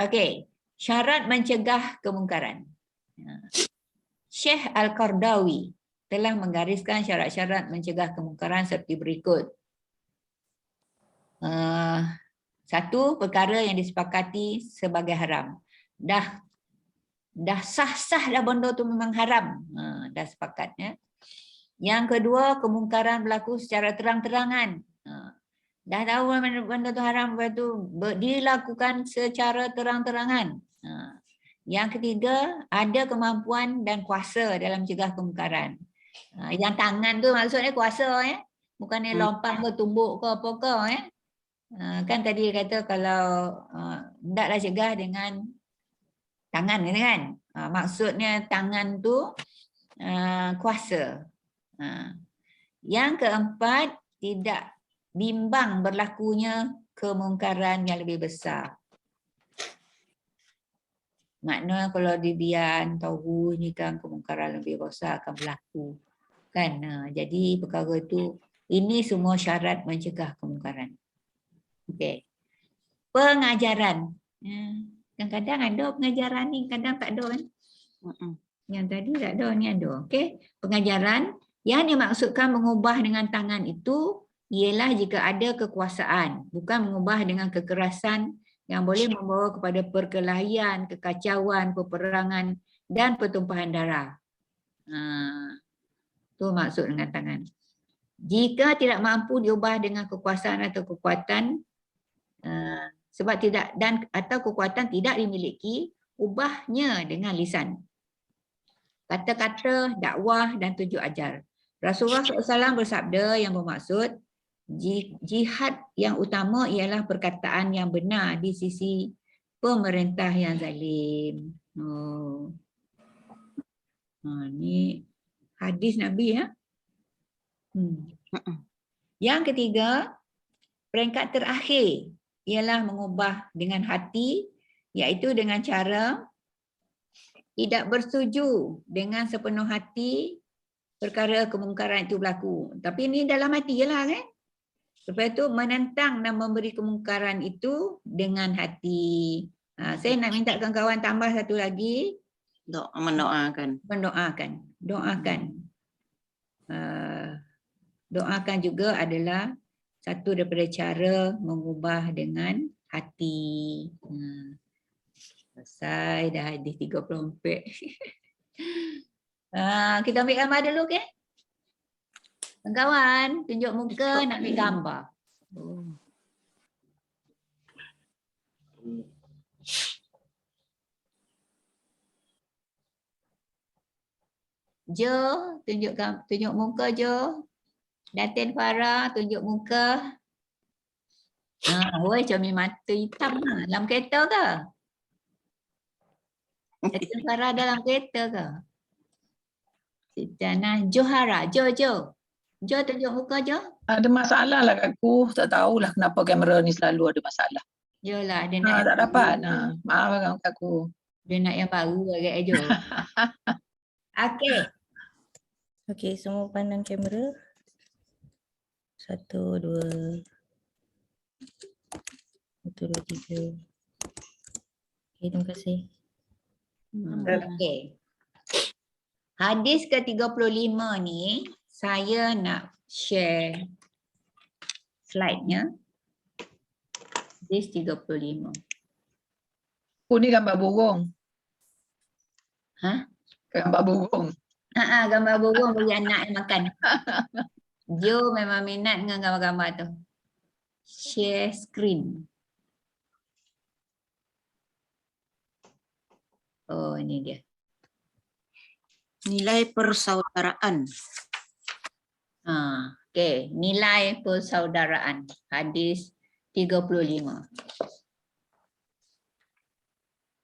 Okey, syarat mencegah kemungkaran. Syekh Al-Qardawi telah menggariskan syarat-syarat mencegah kemungkaran seperti berikut. 1, perkara yang disepakati sebagai haram. Dah sah-sah dah benda tu memang haram. Dah sepakat ya. Yang kedua, kemungkaran berlaku secara terang-terangan. Dah tahu benda tu haram, lepas tu dilakukan secara terang-terangan. Yang ketiga, ada kemampuan dan kuasa dalam mencegah kemungkaran. Yang tangan tu maksudnya kuasa ya. Bukannya lompang ke tumbuk ke apa ke ya. Kan tadi kata kalau hendaklah cegah dengan tangan kan. Maksudnya tangan tu kuasa. Yang keempat, tidak bimbang berlakunya kemungkaran yang lebih besar. Maknanya kalau dibian tahu ni kan kemungkaran lebih besar akan berlaku. Kan? Jadi perkara itu, ini semua syarat mencegah kemungkaran. Okey. Pengajaran. Kadang-kadang ada pengajaran ni, kadang tak ada kan. Yang tadi tak ada, ni ada. Okey. Pengajaran yang dimaksudkan mengubah dengan tangan itu ialah jika ada kekuasaan, bukan mengubah dengan kekerasan yang boleh membawa kepada perkelahian, kekacauan, peperangan dan pertumpahan darah. Itu maksud dengan tangan. Jika tidak mampu diubah dengan kekuasaan atau kekuatan, sebab tidak dan atau kekuatan tidak dimiliki, ubahnya dengan lisan. Kata-kata, dakwah dan tunjuk ajar. Rasulullah SAW bersabda yang bermaksud, jihad yang utama ialah perkataan yang benar di sisi pemerintah yang zalim. Ni hadis Nabi ya. Yang ketiga, peringkat terakhir ialah mengubah dengan hati, iaitu dengan cara tidak bersetuju dengan sepenuh hati perkara kemungkaran itu berlaku. Tapi ini dalam hati je lah kan. Lepas itu menentang dan memberi kemungkaran itu dengan hati. Saya nak minta kawan-kawan tambah satu lagi. Mendoakan. Doakan juga adalah satu daripada cara mengubah dengan hati. Selesai dah hadis 34. Kita ambil gambar dulu ke? Kawan, tunjuk muka nak ambil gambar. Jo, tunjuk muka Jo. Datin Farah, tunjuk muka. Woi, comel mata hitam lah. Dalam kereta ke? Datin Farah dalam kereta ke? Sitana Johara, Jo. Jo tunjuk muka Jo. Ada masalah lah kat aku. Tak tahulah kenapa kamera ni selalu ada masalah. Yolah, dia nak Tak dapat. Maaf kan kat aku. Dia nak yang baru agak Jo. Okey. Okey, semua pandang kamera. 1, 2. 1, 2, 3. Okey, terima kasih. Okey. Hadis ke-35 ni saya nak share slide-nya. Hadis 35. Oh, ni gambar burung. Gambar burung. Gambar burung bagi anak yang makan. Jo memang minat dengan gambar-gambar tu. Share screen. Oh, ini dia. Nilai persaudaraan. Okey, nilai persaudaraan. Hadis 35.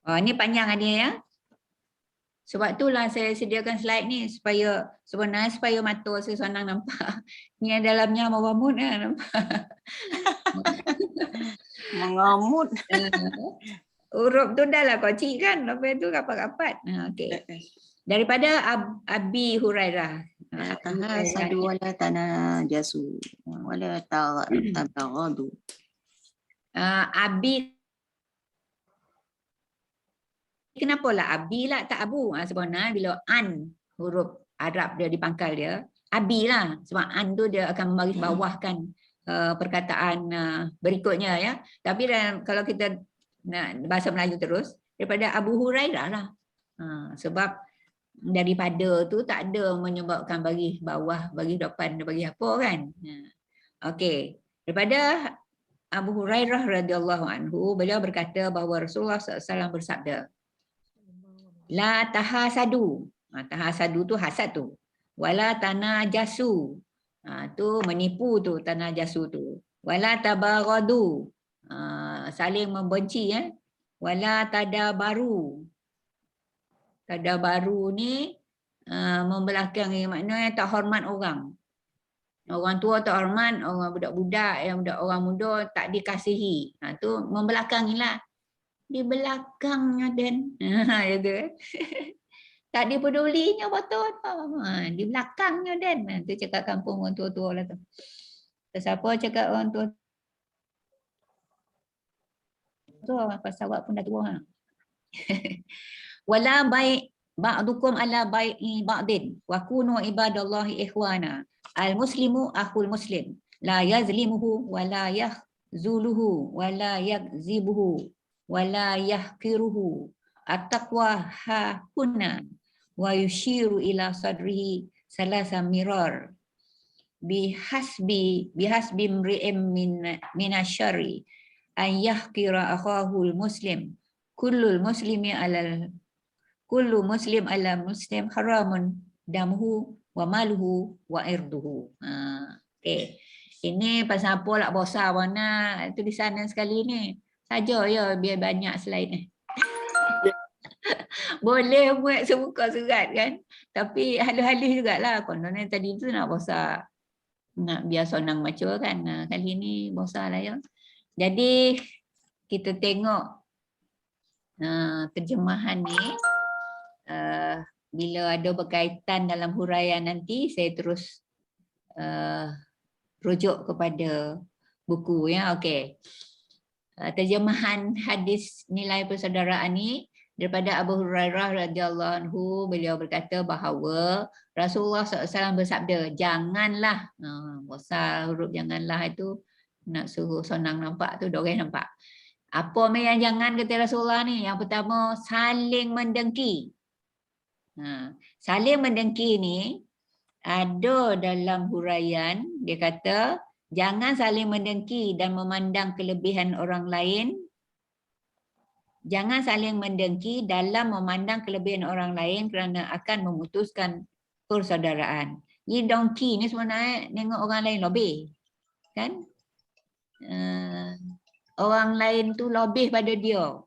Ini panjang ada ya. Sebab itulah saya sediakan slide ni supaya sebenarnya supaya mata saya senang nampak. Ni dalamnya mawamun ya nampak. Mengamut. Huruf tu dah lah kocik kan. Lepas tu rapat-rapat. Okey. Daripada Abi Hurairah. Tahasadu wala tanajasu wala tabaghadu. Abi, kenapalah Abi lah tak Abu? Sebenarnya bila an huruf Arab dia dipangkal dia, Abi lah. Sebab an tu dia akan membarisbawahkan perkataan berikutnya ya. Tapi kalau kita nak bahasa Melayu terus, daripada Abu Hurairah lah. Sebab daripada tu tak ada menyebabkan bagi bawah, bagi depan, bagi apa kan. Okey, daripada Abu Hurairah radhiyallahu anhu, beliau berkata bahawa Rasulullah SAW bersabda, la tahasadu. Tahasadu tu hasad tu. Wala tanajasu. Tu menipu tu, tanajasu tu. Wala tabaghadu. Saling membenci ya. Wala tadabaru. Tadabaru ni membelakangi, maknanya tak hormat orang. Orang tua tak hormat, orang budak-budak, yang budak orang muda tak dikasihi. Tu membelakangilah. Di belakangnya dan gitu. Tak dipedulinya betul. Di belakangnya dan. Tu cakap kampung orang tua-tua lah tu. Siapa cakap orang tua? Tu pasal awak pun dah tua. Wala baik ba'dukum ala bai'i ba'din wa kunu ibadallahi ikhwana. Al-muslimu akhul muslim. La yazlimuhu wa la yahzuluhu wa la yakzibuhu wa la yahkiruhu. At-taqwa hahuna wa yushiru ila sadrihi salasa mirar. Bihasbi mri'im minasyari an yahkira akhahul muslim. Kullu muslim ala muslim haramun damuhu wa maluhu wa irduhu. Okey. Ini pasal apa lah bosan warna tulisan sekali ni. Saja ya biar banyak slide ni. Boleh buat semuka surat kan. Tapi halus-halus jugalah. Kononnya tadi tu nak bosan. Nak biar sonang macam kan. Kali ni bosan lah ya. Jadi kita tengok terjemahan ni. Bila ada berkaitan dalam huraian nanti, saya terus rujuk kepada buku ya. Okey. Terjemahan hadis nilai persaudaraan ni daripada Abu Hurairah radhiyallahu anhu, beliau berkata bahawa Rasulullah SAW bersabda, janganlah, bosan huruf janganlah itu nak suruh sonang nampak tu, dorang nampak. Apa yang jangan kata Rasulullah ni? Yang pertama, saling mendengki. Saling mendengki ni ada dalam huraian, dia kata jangan saling mendengki dan memandang kelebihan orang lain. Jangan saling mendengki dalam memandang kelebihan orang lain kerana akan memutuskan persaudaraan. Ini dengki ni sebenarnya tengok orang lain lebih. Kan? Orang lain tu lebih pada dia.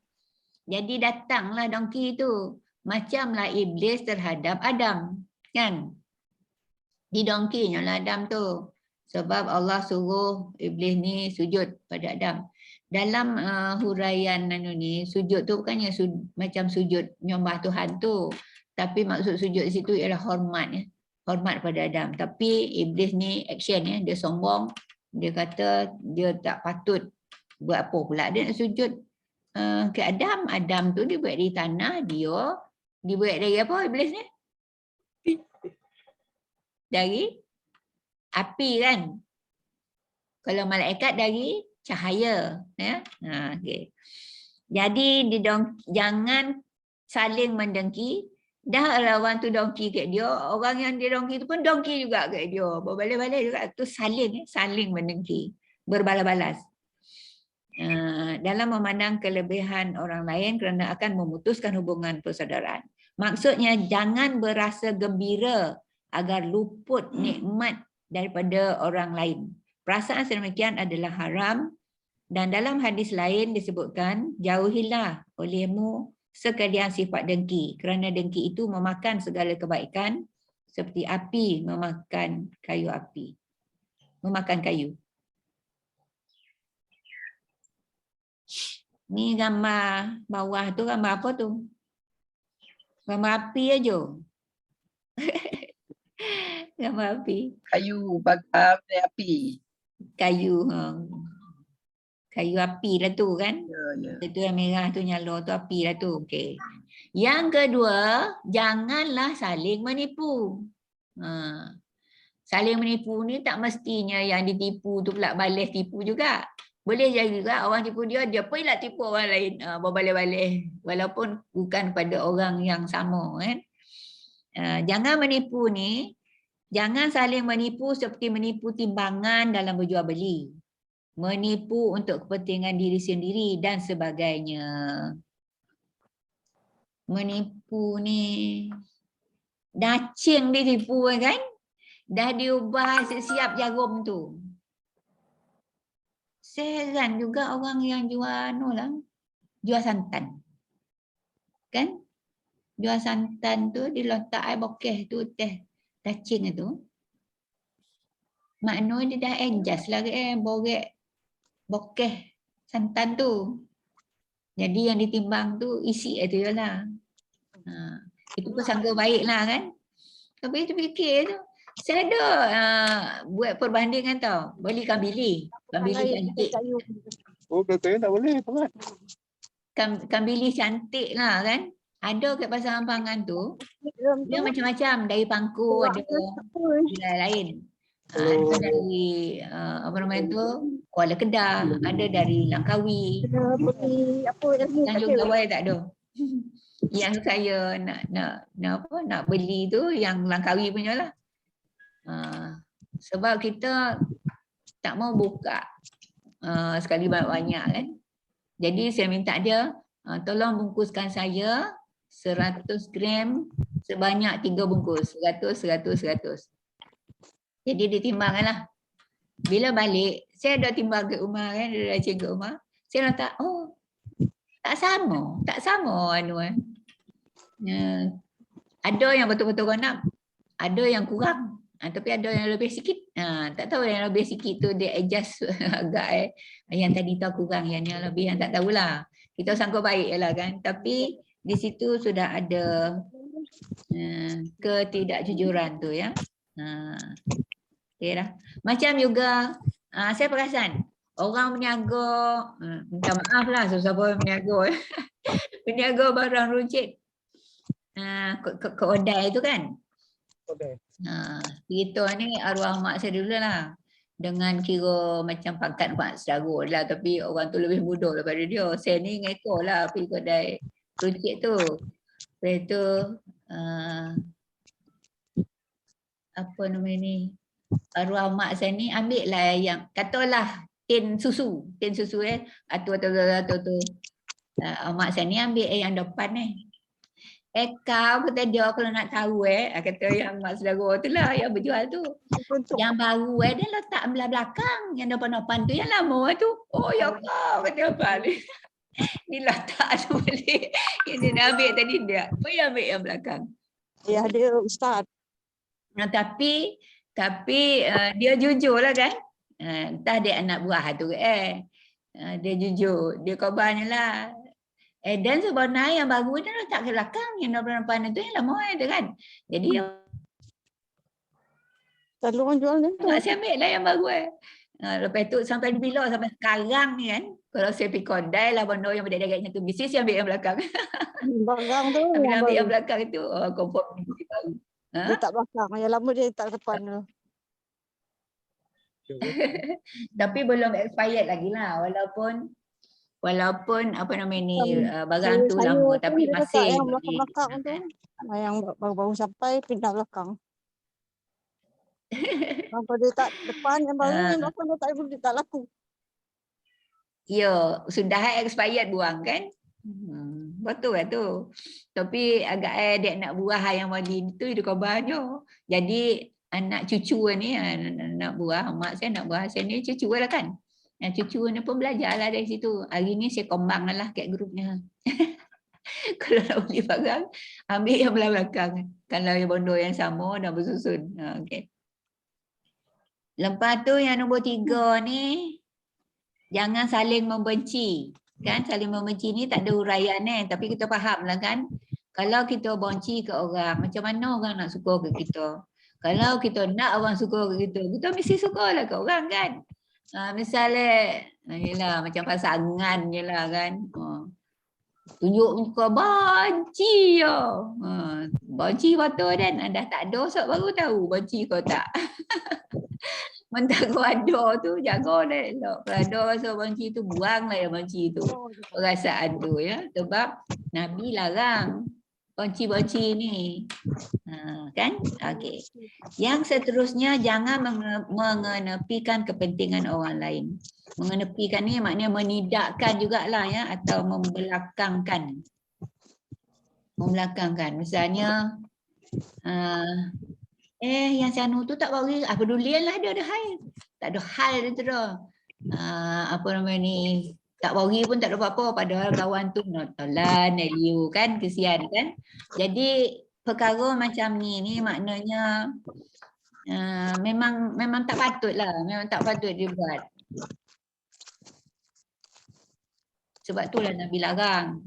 Jadi datanglah dengki tu. Macamlah iblis terhadap Adam. Kan? Didongkinya lah Adam tu. Sebab Allah suruh iblis ni sujud pada Adam. Dalam huraian ni, sujud tu bukannya macam sujud menyembah Tuhan tu. Tapi maksud sujud di situ ialah hormat. Ya. Hormat pada Adam. Tapi iblis ni action ya. Dia sombong. Dia kata dia tak patut buat apa pula. Dia nak sujud ke Adam. Adam tu dia buat di tanah. Dia buat dari apa iblis ni? Dari api kan. Kalau malaikat dari cahaya. Ya? Okay. Jadi jangan saling mendengki. Dah lawan tu dongki kat dia. Orang yang dia dongki tu pun dongki juga kat dia. Berbalai-balai juga. Tu saling mendengki. Berbalas-balas. Dalam memandang kelebihan orang lain kerana akan memutuskan hubungan persaudaraan. Maksudnya jangan berasa gembira agar luput nikmat daripada orang lain. Perasaan sedemikian adalah haram dan dalam hadis lain disebutkan jauhilah olehmu sekalian sifat dengki kerana dengki itu memakan segala kebaikan seperti api memakan kayu api. Memakan kayu. Ni gambar bawah tu gambar apa tu? Gambar api aja. Gambar api. Kayu bakar api. Kayu. Kayu api lah tu kan. Ya. Itu yang merah tu nyala tu api lah tu. Okay. Yang kedua, janganlah saling menipu. Saling menipu ni tak mestinya yang ditipu tu pula balas tipu juga. Boleh jadi juga orang tipu dia pula tipu orang lain. Berbalik-balik. Walaupun bukan pada orang yang sama kan. Jangan menipu ni, jangan saling menipu seperti menipu timbangan dalam berjual beli. Menipu untuk kepentingan diri sendiri dan sebagainya. Menipu ni, dacing ditipu kan? Dah diubah siap jarum tu. Seran juga orang yang jual jual santan. Kan? Jual santan tu diletak air bokeh tu teh dacing tu. Maknanya dia dah adjust lagi borek bokeh santan tu. Jadi yang ditimbang tu isi itu je lah. Itu pun sangka baik lah kan. Tapi tu fikir tu. Saya ada buat perbandingan tau. Beli kambili. Kambili cantik. Oh, katanya tak boleh. Kambili cantik lah kan. Ada kat pasar Ampangan tu. Dia macam-macam. Dari Pangku ada lain. Ada dari apa namanya tu Kuala Kedah, ada dari Langkawi. Tanjung Gawai tak ada. Yang saya nak beli tu yang Langkawi punya lah. Sebab kita tak mau buka sekali banyak-banyak kan. Jadi saya minta dia tolong bungkuskan saya 100 gram sebanyak 3 bungkus. 100. Jadi ditimbangkan lah. Bila balik, saya dah timbang ke rumah kan, dia dah cek ke rumah. Saya letak, tak sama anu ada yang betul-betul ganap, ada yang kurang. Tapi ada yang lebih sikit. Tak tahu yang lebih sikit tu dia adjust agak yang tadi tu kurang, yang lebih yang tak tahulah. Kita sangka baik je lah kan. Tapi di situ sudah ada ketidakjujuran tu ya. Okay lah. Macam juga saya perasan orang berniaga, minta maaf lah siapa yang berniaga berniaga barang runcit ke Odai tu kan. Kita ni arwah mak saya dulu lah. Dengan kira macam pangkat mak saudara lah. Tapi orang tu lebih muda daripada dia. Saya ni ngekor lah pergi kedai runcit tu. Lepas tu apa nama ni, arwah mak saya ni ambil lah yang katalah tin susu atau tu mak saya ni ambil yang depan ni. Kau kata dia kalau nak tahu kata yang mak saudara tu lah yang berjual tu. Yang baru dia letak belah belakang, yang depan-depan tu yang lama tu. Oh ya kau kata apa ni. Ni letak tu balik. Yang dia nak ambil tadi dia. Apa yang ambil yang belakang? Ya dia ustaz. Tapi dia jujur lah kan. Entah dia anak buah tu dia jujur. Dia khabarnya lah. Dan sebenarnya yang baru dia letak ke belakang. Yang depan-depan tu yang lama tu kan. Jadi Selalu orang jual ni tu. saya ambil lah yang baru lepas tu sampai bila sampai sekarang ni kan. Kalau saya pergi kedai lah benda yang berdekat tu. Mesti saya ambil yang belakang. Belakang tu. Bila ambil yang belakang tu confirm dia baru. Dia tak belakang. Yang lama dia tak depan tu. Tapi belum expired lagi lah. Walaupun apa nama ni barang tu lama tapi masih yang belakang tu. Yang baru-baru sampai pindah belakang. Kalau dia tak depan yang baru yang belakang dia tak laku. Ya, sudah expired buang kan? Betul tu. Tapi agak dek nak buah yang wali tu dia kabarnya. Jadi anak cucu ni, anak buah mak saya, anak buah saya ni cucu lah kan. Yang cucu ni pun belajar lah dari situ. Hari ni saya kembang lah kat grupnya. Kalau nak beli barang, ambil yang belah belakang. Kalau yang bondo yang sama dah bersusun. Okay. Lepas tu yang nombor 3 ni, jangan saling membenci. Kan saling membenci ni tak ada huraian tapi kita faham lah kan. Kalau kita benci ke orang, macam mana orang nak suka ke kita? Kalau kita nak orang suka ke kita mesti suka lah ke orang kan. Misalnya, yelah, macam pasangan je lah kan. Tunjuk muka benci je. Benci betul kan? Dah tak ada so baru tahu benci kau tak. Mentang kau ada tu jaga dah elok. Kalau ada rasa benci tu buanglah yang benci tu. Perasaan tu ya. Sebab Nabi larang benci-benci ni. Kan? Okey. Yang seterusnya jangan mengenepikan kepentingan orang lain. Mengenepikan ni maknanya menidakkan jugalah ya atau membelakangkan. Membelakangkan. Misalnya yang Sanu tu tak bagi pedulianlah dia ada hal. Tak ada hal dia tu dah. Apa nama ni? Tak bagi pun tak ada apa-apa padahal kawan tu notolan Liu kan kesian kan. Jadi perkara macam ni maknanya memang tak patutlah, memang tak patut dibuat. Sebab itulah Nabi larang.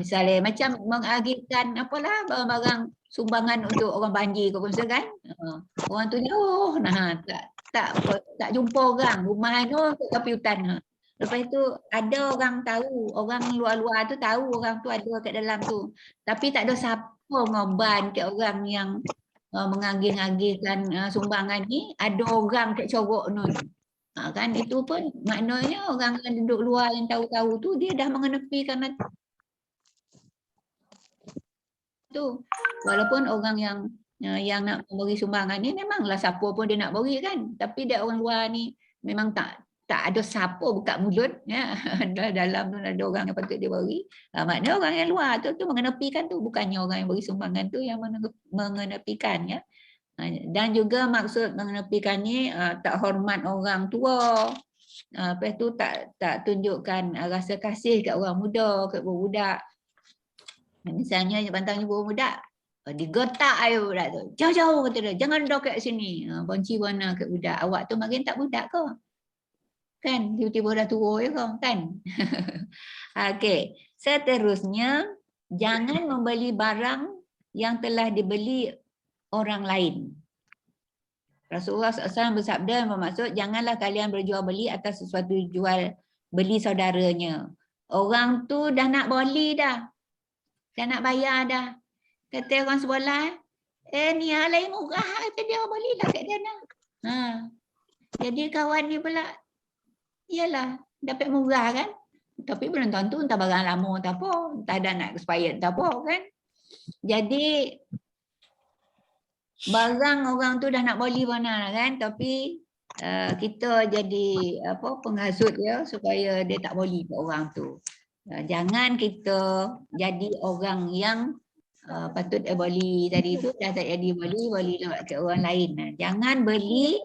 Misalnya macam mengagihkan apalah barang-barang sumbangan untuk orang banjir kau pun kan. Orang tu jauh tak jumpa orang, rumah tu kat tepi hutan. Lepas tu ada orang tahu, orang luar-luar tu tahu orang tu ada kat dalam tu. Tapi tak ada siapa ngoban kat orang yang mengagih-agihkan sumbangan ni, ada orang kat corok nun. Kan itu pun maknanya orang yang duduk luar yang tahu-tahu tu dia dah mengenepikan tu. Walaupun orang yang nak memberi sumbangan ni memanglah siapa pun dia nak beri kan. Tapi dia orang luar ni memang tak ada siapa buka mulut ya. Dalam tu ada orang yang patut dia beri. Maknanya orang yang luar tu mengenepikan tu, bukannya orang yang beri sumbangan tu yang mengenepikan ya. Dan juga maksud mengenepikan ni tak hormat orang tua. Lepas tu tak tunjukkan rasa kasih kat orang muda, kat budak. Misalnya pantang ibu budak, digotak ayo budak tu. Jauh-jauh kata dia, jangan dok kat sini. Benci warna kat budak. Awak tu makin tak budak ke? Kan tiba-tiba dah tua ya kau kan. Okey, seterusnya jangan membeli barang yang telah dibeli orang lain. Rasulullah SAW bersabda bermaksud janganlah kalian berjual beli atas sesuatu jual beli saudaranya. Orang tu dah nak beli dah. Dah nak bayar dah. Kata orang sebelah, ni hal lain murah kata dia belilah kat dia nak. Jadi kawan ni pula iyalah dapat murah kan. Tapi belum tentu entah barang lama entah apa, entah dah nak expired entah apa kan. Jadi barang orang tu dah nak beli mana kan, tapi kita jadi penghasut dia supaya dia tak beli ke orang tu. Jangan kita jadi orang yang patut beli tadi tu dah tak jadi beli lewat ke orang lain. Jangan beli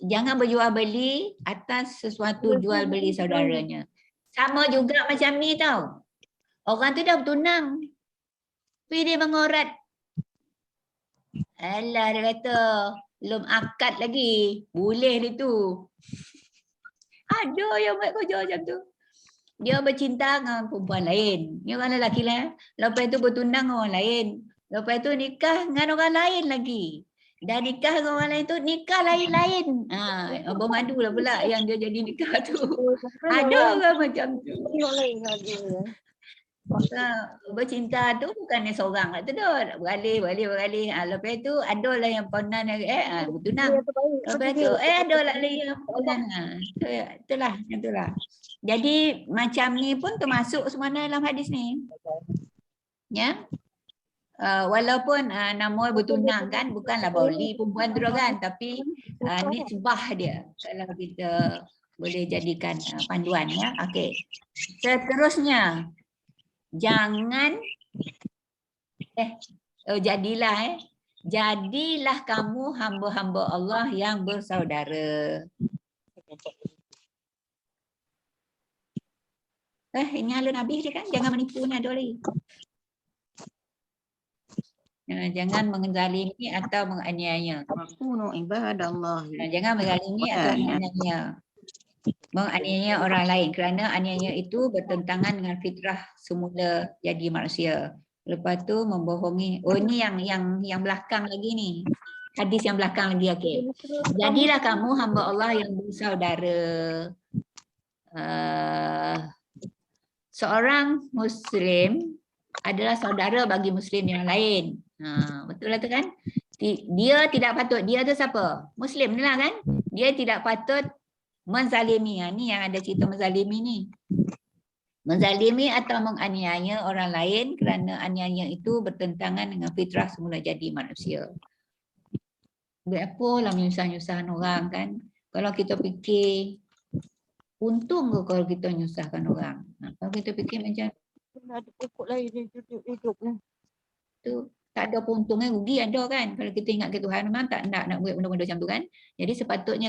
jangan berjual beli atas sesuatu jual beli saudaranya. Sama juga macam ni tau. Orang tu dah bertunang. Tapi dia mengorat. Alah dia kata, belum akad lagi. Boleh dia tu. Ada yang buat kerja macam tu. Dia bercinta dengan perempuan lain. Dia orang lelaki lah. Lepas tu bertunang dengan orang lain. Lepas tu nikah dengan orang lain lagi. Dan nikah dengan orang lain tu nikah lain-lain. Bermadu lah pula yang dia jadi nikah tu. Ada orang macam tu. Bercinta tu bukannya seorang lah tu dah. Beralih. Lepas tu ada lah yang pernah bertunang. Lepas tu ada lah yang pernah. Itulah. Jadi macam ni pun termasuk sebenarnya dalam hadis ni. Ya. Walaupun nama bertunang kan bukanlah boli perempuan tu kan, tapi ni sebah dia. Kalau kita Boleh jadikan panduan ya. Okey. Seterusnya, jangan jadilah kamu hamba-hamba Allah yang bersaudara. Ini alun habis dia kan, jangan menipu ni ada lagi. Jangan menzalimi atau menganiaya. Kunu ibadah Allah. Jangan menzalimi atau menganiaya. Menganiaya orang lain kerana aniaya itu bertentangan dengan fitrah semula jadi manusia. Lepas tu membohongi. Oh ni yang belakang lagi ni. Hadis yang belakang lagi, okey. Jadilah kamu hamba Allah yang bersaudara. Seorang Muslim adalah saudara bagi Muslim yang lain. Betul lah tu kan? Dia tidak patut, dia tu siapa? Muslim ni lah kan? Dia tidak patut menzalimi. Ni yang ada cerita menzalimi ni. Menzalimi atau menganiaya orang lain kerana aniaya itu bertentangan dengan fitrah semula jadi manusia. Buat apa lah menyusah-nyusahkan orang kan? Kalau kita fikir, untung ke kalau kita menyusahkan orang? Kalau kita fikir macam Ada pokok lain yang hidup ni. tu, tak ada pun untungnya, rugi ada kan? Kalau kita ingat ke Tuhan, memang tak nak buat benda-benda macam tu kan? Jadi sepatutnya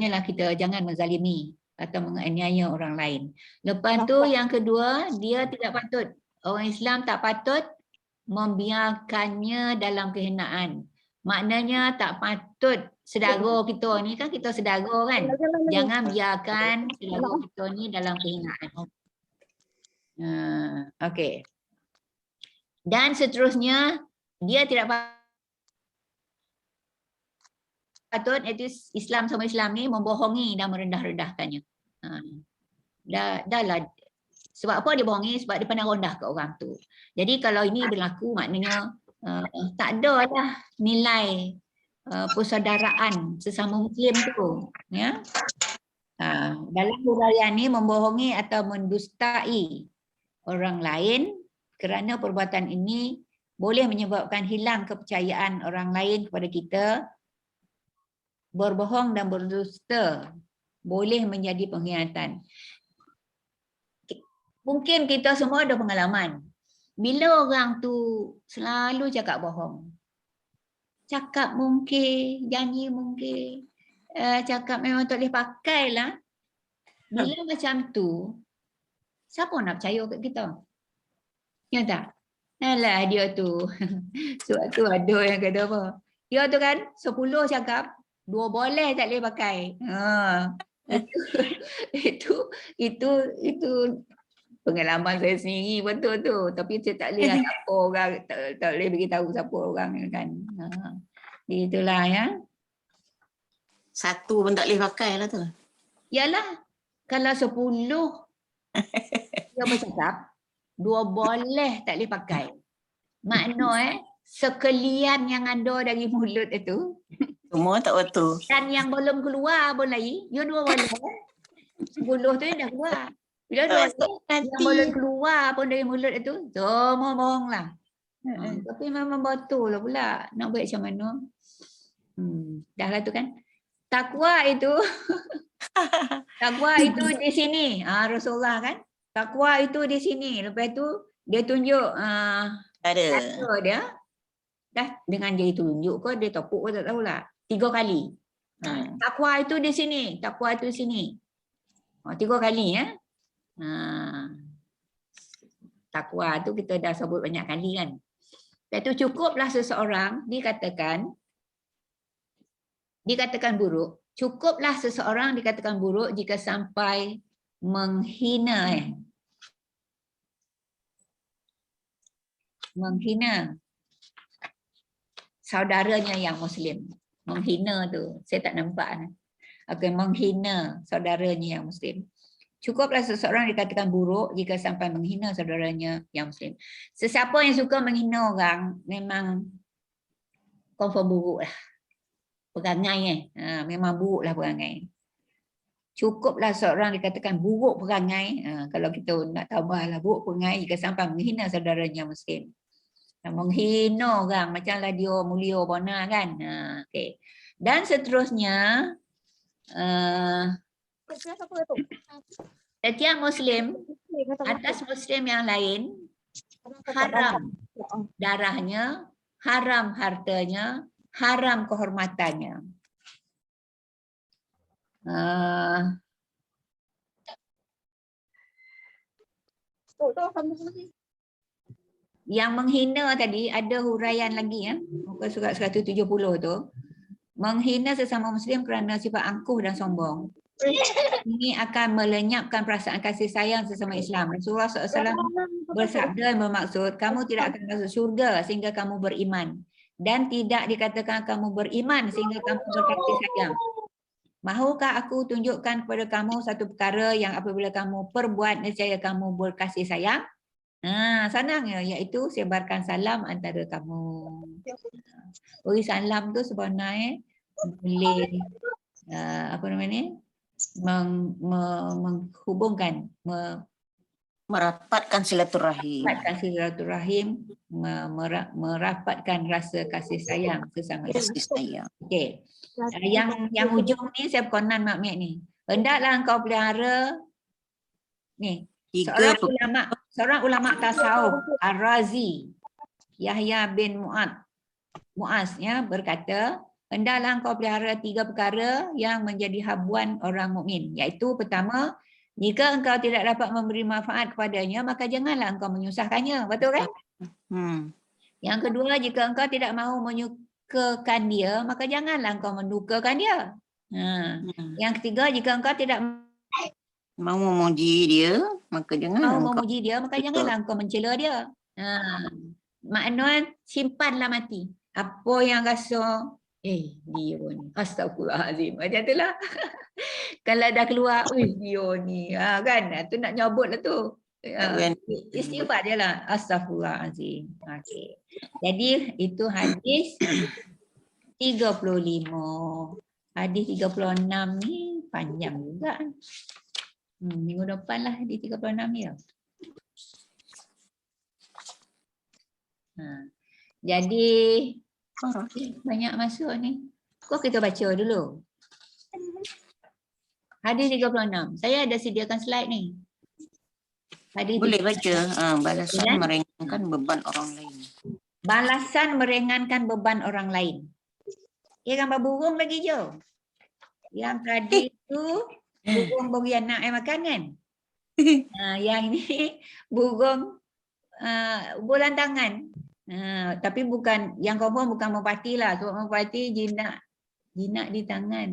lah kita jangan menzalimi atau menganiaya orang lain. Lepas tu yang kedua, dia tidak patut, orang Islam tak patut membiarkannya dalam kehinaan. Maknanya tak patut saudara kita ni kan, kita saudara kan, jangan biarkan saudara kita ni dalam kehinaan. Okey. Dan seterusnya, dia tidak patut, iaitu Islam sama Islam ni membohongi dan merendah-rendahkannya. Dah lah. Sebab apa dia bohongi? Sebab dia pandang rendah ke orang tu. Jadi kalau ini berlaku maknanya tak ada lah nilai persaudaraan sesama Muslim tu. Ya? Dalam huraian ni membohongi atau mendustai orang lain kerana perbuatan ini boleh menyebabkan hilang kepercayaan orang lain kepada kita. Berbohong dan berdusta boleh menjadi pengkhianatan. Mungkin kita semua ada pengalaman. Bila orang tu selalu cakap bohong. Cakap mungkin, janji mungkin. Cakap memang tak boleh pakai lah. Bila macam tu, siapa nak percaya kat kita? Ya tak? Alah dia tu. Sebab tu ada yang kata apa? Dia tu kan 10 cakap, 2 boleh tak boleh pakai. Itu pengalaman saya sendiri betul tu. Tapi saya tak boleh siapa orang, tak boleh beritahu siapa orang kan. Itulah ya. Satu pun tak boleh pakai lah tu. Yalah, kalau 10 dia bercakap, 2 boleh tak boleh pakai. Makna sekalian yang ada dari mulut itu semua tak betul. Dan yang belum keluar pun lagi, dia 2 boleh. 10 tu dah keluar. Bila 2 yang belum keluar pun dari mulut itu, semua bohong lah. Tapi memang betul lah pula. Nak buat macam mana? Dah lah tu kan. Takwa itu di sini. Rasulullah kan. Takwa itu di sini. Lepas tu dia tunjuk ada dia. Dah dengan dia tunjuk ke dia topuk ke tak tahulah. 3 kali. Takwa itu di sini. Takwa itu di sini. 3 kali ya. Takwa tu kita dah sebut banyak kali kan. Lepas tu cukuplah seseorang dikatakan buruk. Cukuplah seseorang dikatakan buruk jika sampai menghina saudaranya yang Muslim. Menghina tu, saya tak nampak. Okey, menghina saudaranya yang Muslim. Cukuplah seseorang dikatakan buruk jika sampai menghina saudaranya yang Muslim. Sesiapa yang suka menghina orang, memang confirm buruk lah. Perangai memang buruk lah perangai. Cukuplah seorang dikatakan buruk perangai. Kalau kita nak tambahlah buruk perangai jika sampai menghina saudaranya Muslim. Menghina orang macam lah dia mulia bona kan. Okay. Dan seterusnya Setiap Muslim atas Muslim yang lain haram darahnya, haram hartanya, haram kehormatannya. Yang menghina tadi ada huraian lagi ya, muka surat 170 tu. Menghina sesama Muslim kerana sifat angkuh dan sombong. Ini akan melenyapkan perasaan kasih sayang sesama Islam. Rasulullah SAW bersabda yang bermaksud, kamu tidak akan masuk syurga sehingga kamu beriman. Dan tidak dikatakan kamu beriman sehingga kamu berkasih sayang. Mahukah aku tunjukkan kepada kamu satu perkara yang apabila kamu perbuat, nescaya kamu berkasih sayang? Senang ya, iaitu sebarkan salam antara kamu. Beri salam tu sebenarnya boleh apa namanya? Menghubungkan, Merapatkan silaturahim. Merapatkan rasa kasih sayang sesama Kasih sayang. Okey. Yang ujung ni saya berkenan Mak Mek ni. Hendaklah engkau pelihara ni. Seorang ulama tasawuf Ar-Razi Yahya bin Mu'az ya berkata, hendaklah engkau pelihara 3 perkara yang menjadi habuan orang mukmin, iaitu pertama, jika engkau tidak dapat memberi manfaat kepadanya, maka janganlah engkau menyusahkannya. Betul kan? Yang kedua, jika engkau tidak mahu menyukakan dia, maka janganlah engkau mendukakan dia. Yang ketiga, jika engkau tidak mau memuji dia, maka janganlah engkau mencela dia. Maknanya simpanlah mati. Apa yang rasa dia ni, astagfirullahalazim, macam itulah. Kalau dah keluar, dia ni, kan, tu nak nyabut lah tu. Istighfar dia lah, astagfirullahalazim. Okay. Jadi itu hadis 35. Hadis 36 ni panjang juga. Minggu depan lah di 36 ni lah. Jadi banyak masuk ni. Kok kita baca dulu. Hadis 36. Saya ada sediakan slide ni. Hadis boleh baca. Balasan meringankan beban orang lain. Balasan meringankan beban orang lain. Gambar burung lagi je. Yang tadi tu burung beri anak makan kan? Yang ni burung bulan tangan. Tapi bukan, yang confirm bukan merpati lah. Sebab merpati jinak di tangan.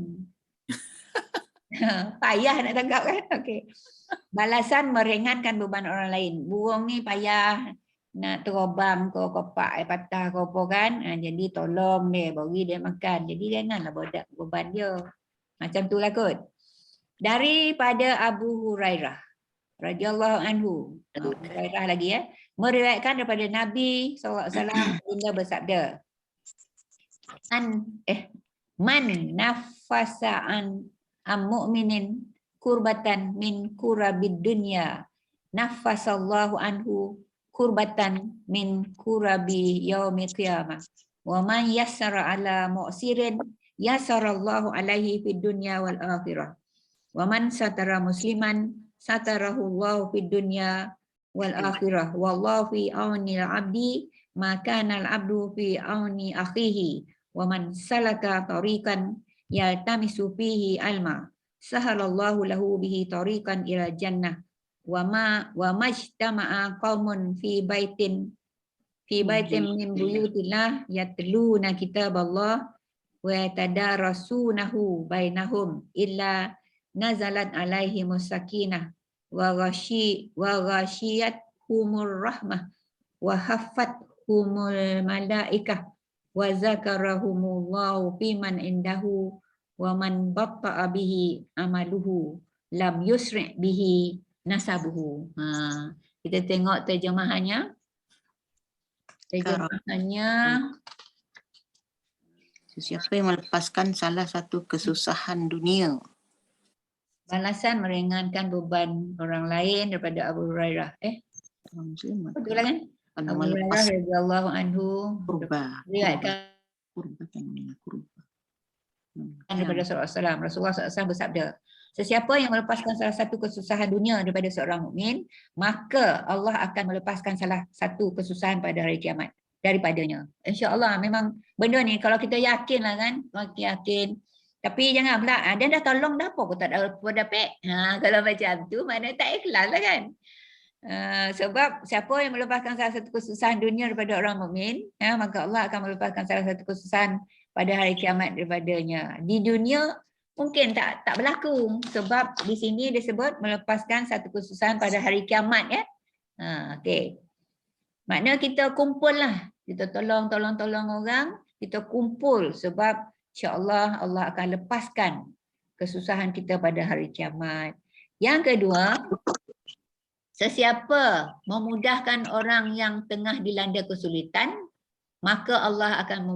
Payah nak tangkap kan? Okay. Balasan meringankan beban orang lain. Burung ni payah nak terobam ke kopak patah ke apa kan. Jadi tolong dia, bagi dia makan. Jadi janganlah bodak beban dia. Macam tu lah kot. Daripada Abu Hurairah radhiyallahu anhu. Abu Hurairah lagi ya. Meriwayatkan daripada Nabi SAW hingga bersabda. Man nafasa an mu'minin kurbatan min kurabid dunya nafasallahu anhu kurbatan min kurabi yaumil qiyamah wa man yassara ala mu'sirin yassarallahu alaihi fid dunya wal akhirah wa man satara musliman satarahu Allahu fid dunya wal akhirah wallahu fi auni al-abdi ma kana al-abdu fi auni akhihi wa man salaka tariqan yaltamisu fihi alma sahalallahu lahu bihi tariqan ila jannah wa majtama'a qaumun fi baitin min buyutillah yatluna kitaballah wa yatadarasunahu bainahum illa nazalat alaihimus sakinah wa ghashiyat humur rahmah wa haffat humul malaikah wa zakarahumullahu fiman indahu wa man batta'a bihi amaluhu lam yusri' bihi nasabuhu. Kita tengok terjemahannya. Siapa yang melepaskan salah satu kesusahan dunia, balasan meringankan beban orang lain daripada Abu Hurairah. Betul kan? Abu Hurairah radhiyallahu anhu. Daripada Rasulullah SAW bersabda, sesiapa yang melepaskan salah satu kesusahan dunia daripada seorang mukmin, maka Allah akan melepaskan salah satu kesusahan pada hari kiamat daripadanya. InsyaAllah memang benda ni kalau kita yakin lah kan, makin yakin. Tapi jangan pula, dia dah tolong dah apa tak dapat. Kalau macam tu mana tak ikhlas lah kan. Sebab siapa yang melepaskan salah satu kesusahan dunia daripada orang mukmin, maka Allah akan melepaskan salah satu kesusahan pada hari kiamat daripadanya. Di dunia mungkin tak berlaku sebab di sini disebut melepaskan satu kesusahan pada hari kiamat ya. Okey. Makna kita kumpul lah, kita tolong orang, kita kumpul sebab insya-Allah Allah akan lepaskan kesusahan kita pada hari kiamat. Yang kedua, sesiapa memudahkan orang yang tengah dilanda kesulitan, maka Allah akan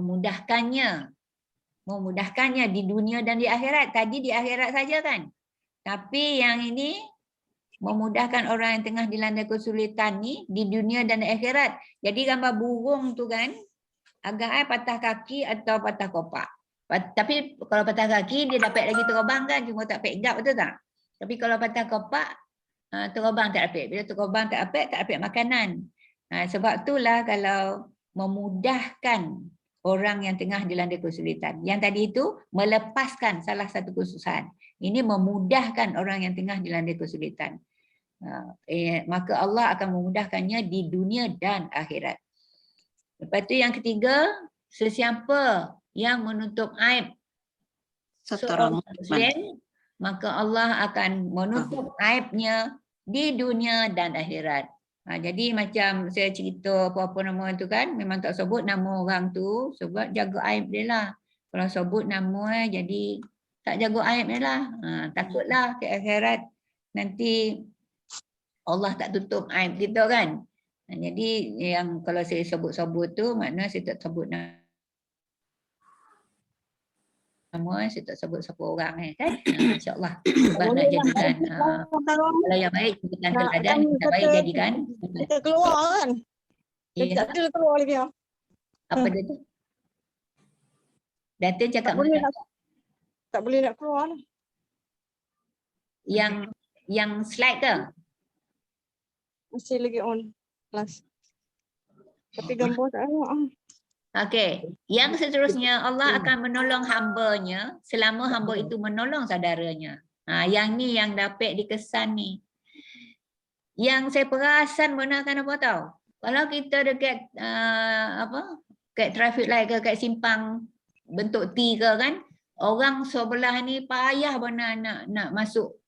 memudahkannya di dunia dan di akhirat. Tadi di akhirat saja kan. Tapi yang ini memudahkan orang yang tengah dilanda kesulitan ni di dunia dan di akhirat. Jadi gambar burung tu kan, agak patah kaki atau patah kopak. Tapi kalau patah kaki dia dapat lagi terbang kan, cuma tak pegap, betul tak? Tapi kalau patah kopak, terbang tak dapat. Bila terbang tak dapat makanan. Sebab itulah kalau memudahkan orang yang tengah dilanda kesulitan. Yang tadi itu melepaskan salah satu kesusahan. Ini memudahkan orang yang tengah dilanda kesulitan. Maka Allah akan memudahkannya di dunia dan akhirat. Lepas itu yang ketiga, sesiapa yang menutup aib seorang muslim, maka Allah akan menutup aibnya di dunia dan akhirat. Jadi macam saya cerita apa-apa nama tu kan, memang tak sebut nama orang tu sebab jaga aib dia lah. Kalau sebut nama jadi tak jaga aib dia lah. Takutlah ke akhirat nanti Allah tak tutup aib kita kan. Jadi yang kalau saya sebut-sebut tu makna saya tak sebut nama, saya tak sebut siapa orang kan. InsyaAllah sebab nak jadikan kalau yang baik jadikan teladan, yang tak baik jadikan kita keluar kan. Kita tak ada keluar lagi. Apa dia tu? Datin cakap mana? Tak boleh nak keluar. Yang slide ke? Masih lagi on kelas. Tapi gambar tak ada. Okey, yang seterusnya Allah akan menolong hamba-Nya selama hamba itu menolong saudaranya. Yang ni yang dapat dikesan ni. Yang saya perasan benarkan apa tahu? Kalau kita dekat kat traffic light ke kat simpang bentuk T ke kan, orang sebelah ni payah benar nak masuk,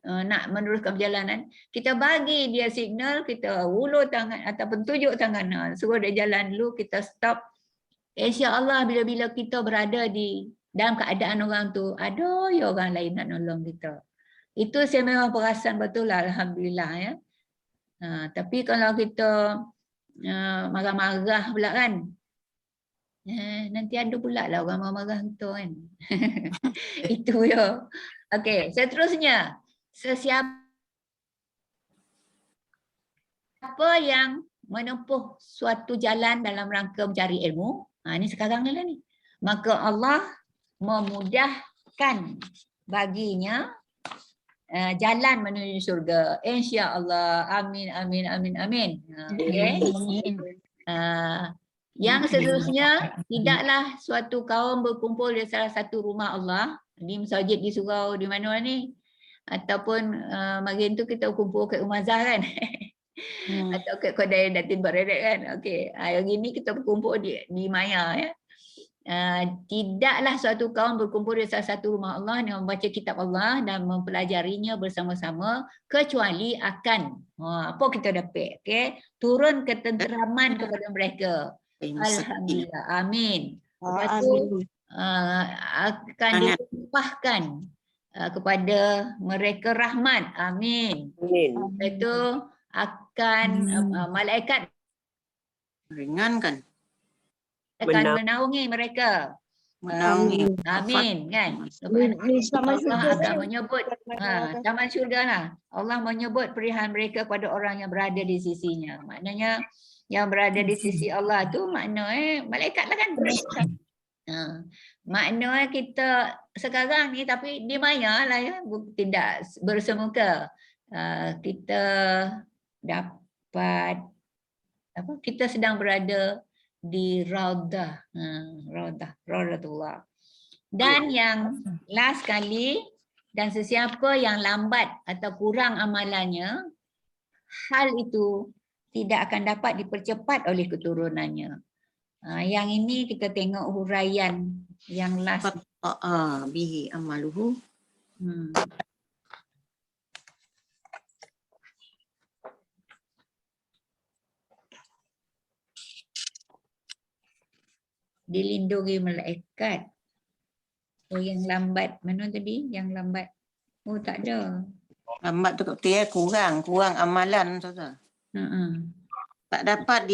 nak meneruskan perjalanan. Kita bagi dia signal, kita ulur tangan ataupun tunjuk tangan, suruh dia jalan dulu, kita stop. InsyaAllah bila-bila kita berada di dalam keadaan orang tu, ada ya orang lain nak nolong kita. Itu saya memang perasan betul lah, alhamdulillah ya. Tapi kalau kita marah-marah pula kan, nanti ada pula lah orang marah-marah kita kan. Itu ya. Okey, seterusnya, sesiapa yang menempuh suatu jalan dalam rangka mencari ilmu, ini sekarang ni lah ni, maka Allah memudahkan baginya jalan menuju syurga. InsyaAllah. Amin, amin, amin, amin. Okay. Yang seterusnya, tidaklah suatu kaum berkumpul di salah satu rumah Allah, di masjid, di surau, di mana ni, ataupun makin tu kita kumpul ke rumah Zah kan. Atau kat kedai Datin Baradat kan. Okey, hari ni kita berkumpul di Maya ya. Tidaklah suatu kaum berkumpul di salah satu rumah Allah yang membaca kitab Allah dan mempelajarinya bersama-sama kecuali akan apa kita dapat, okey, turun ketenteraman kepada mereka. Alhamdulillah. Amin. Lepas tu akan dilimpahkan kepada mereka rahmat. Amin. Lepas tu akan malaikat ringankan, akan menaungi mereka. menaungi. Amin kan. Allah akan menyebut taman syurga lah. Allah menyebut perihal mereka pada orang yang berada di sisinya. Maknanya yang berada di sisi Allah tu makna malaikat lah kan. Makna kita sekarang ni, tapi di maya lah ya, tidak bersemuka. Kita dapat apa? Kita sedang berada di Raudah, Raudatullah. Dan yang last kali, dan sesiapa yang lambat atau kurang amalannya, hal itu tidak akan dapat dipercepat oleh keturunannya. Yang ini kita tengok huraian yang last. Bihi amaluhu. Dilindungi malaikat. Oh, yang lambat. Mana tadi yang lambat? Oh, tak ada. Lambat tu kurang amalan Ustazah. Tak dapat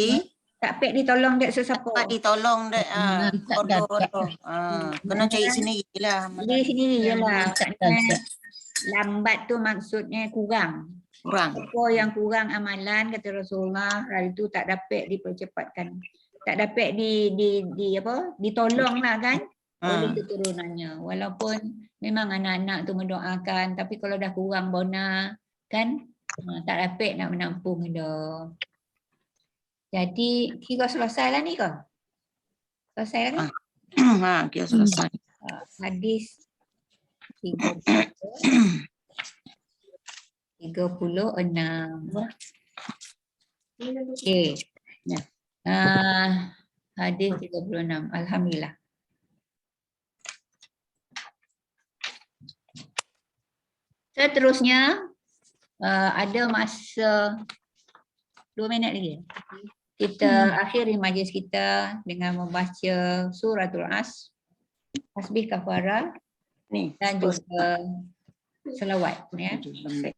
tak pek ditolong dek sesiapa. Dapat ditolong dek kena cari sendirilah. Di sendiri jelah. Lambat tu maksudnya kurang. Apa yang kurang amalan kata Rasulullah, hal itu tak dapat dipercepatkan. Tak dapat ditolong lah kan oleh keturunannya. Walaupun memang anak-anak tu mendoakan, tapi kalau dah kurang bona kan tak dapat nak menampung dah. Jadi kira selesai lah ni ke? Selesai lah kan? Kira selesai. Hadis 36. Okey. Hadis 36. Alhamdulillah. Seterusnya ada masa 2 minit lagi. Kita akhiri majlis kita dengan membaca suratul As, tasbih kafarah dan juga selawat ya. Okey.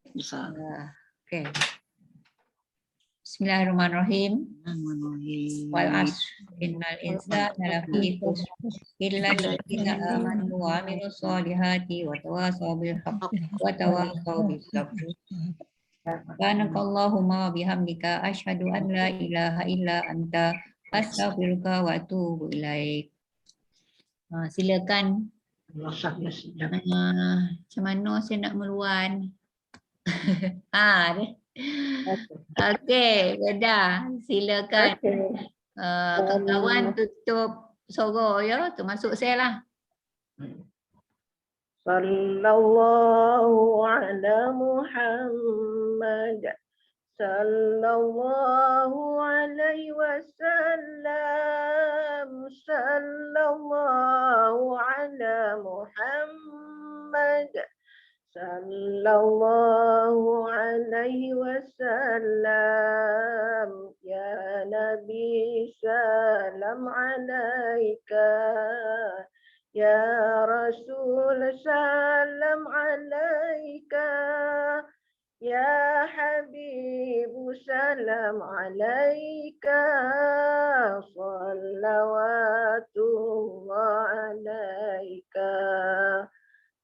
Bismillahirrahmanirrahim. Wal asr innal insana lafi khusr illa alladziina aamanu wa 'amilus solihati wa tawassaw bil haqqi wa tawassaw bis sabr. Subhanakallahumma wa bihamdika asyhadu an la ilaha illa anta astaghfiruka wa atubu ilaik. Silakan. Macam mana saya nak meluan? Okey, dah. Silakan. Kawan tutup suara ya, termasuk saya lah. Sallallahu ala Muhammad sallallahu alaihi wasallam sallallahu ala Muhammad sallallahu alaihi wasallam ya Nabi salam alaika ya Rasul salam alaika ya Habib salam alaika salawatullah alaika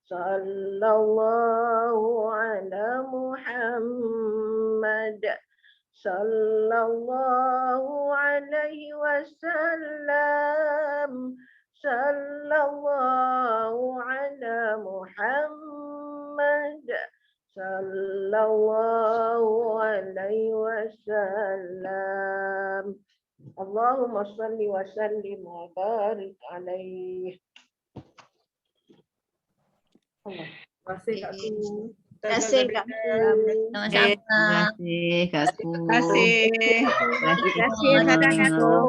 sallallahu ala Muhammad sallallahu alaihi wasallam sallallahu ala Muhammad sallallahu alaihi wasallam. Allahumma salli wa sallim wa barik alaihi. Terima kasih Kak Ku. Terima kasih Kak Ku. Sama-sama. Terima kasih Kak Ku. Terima kasih. Terima kasih Kak Ku.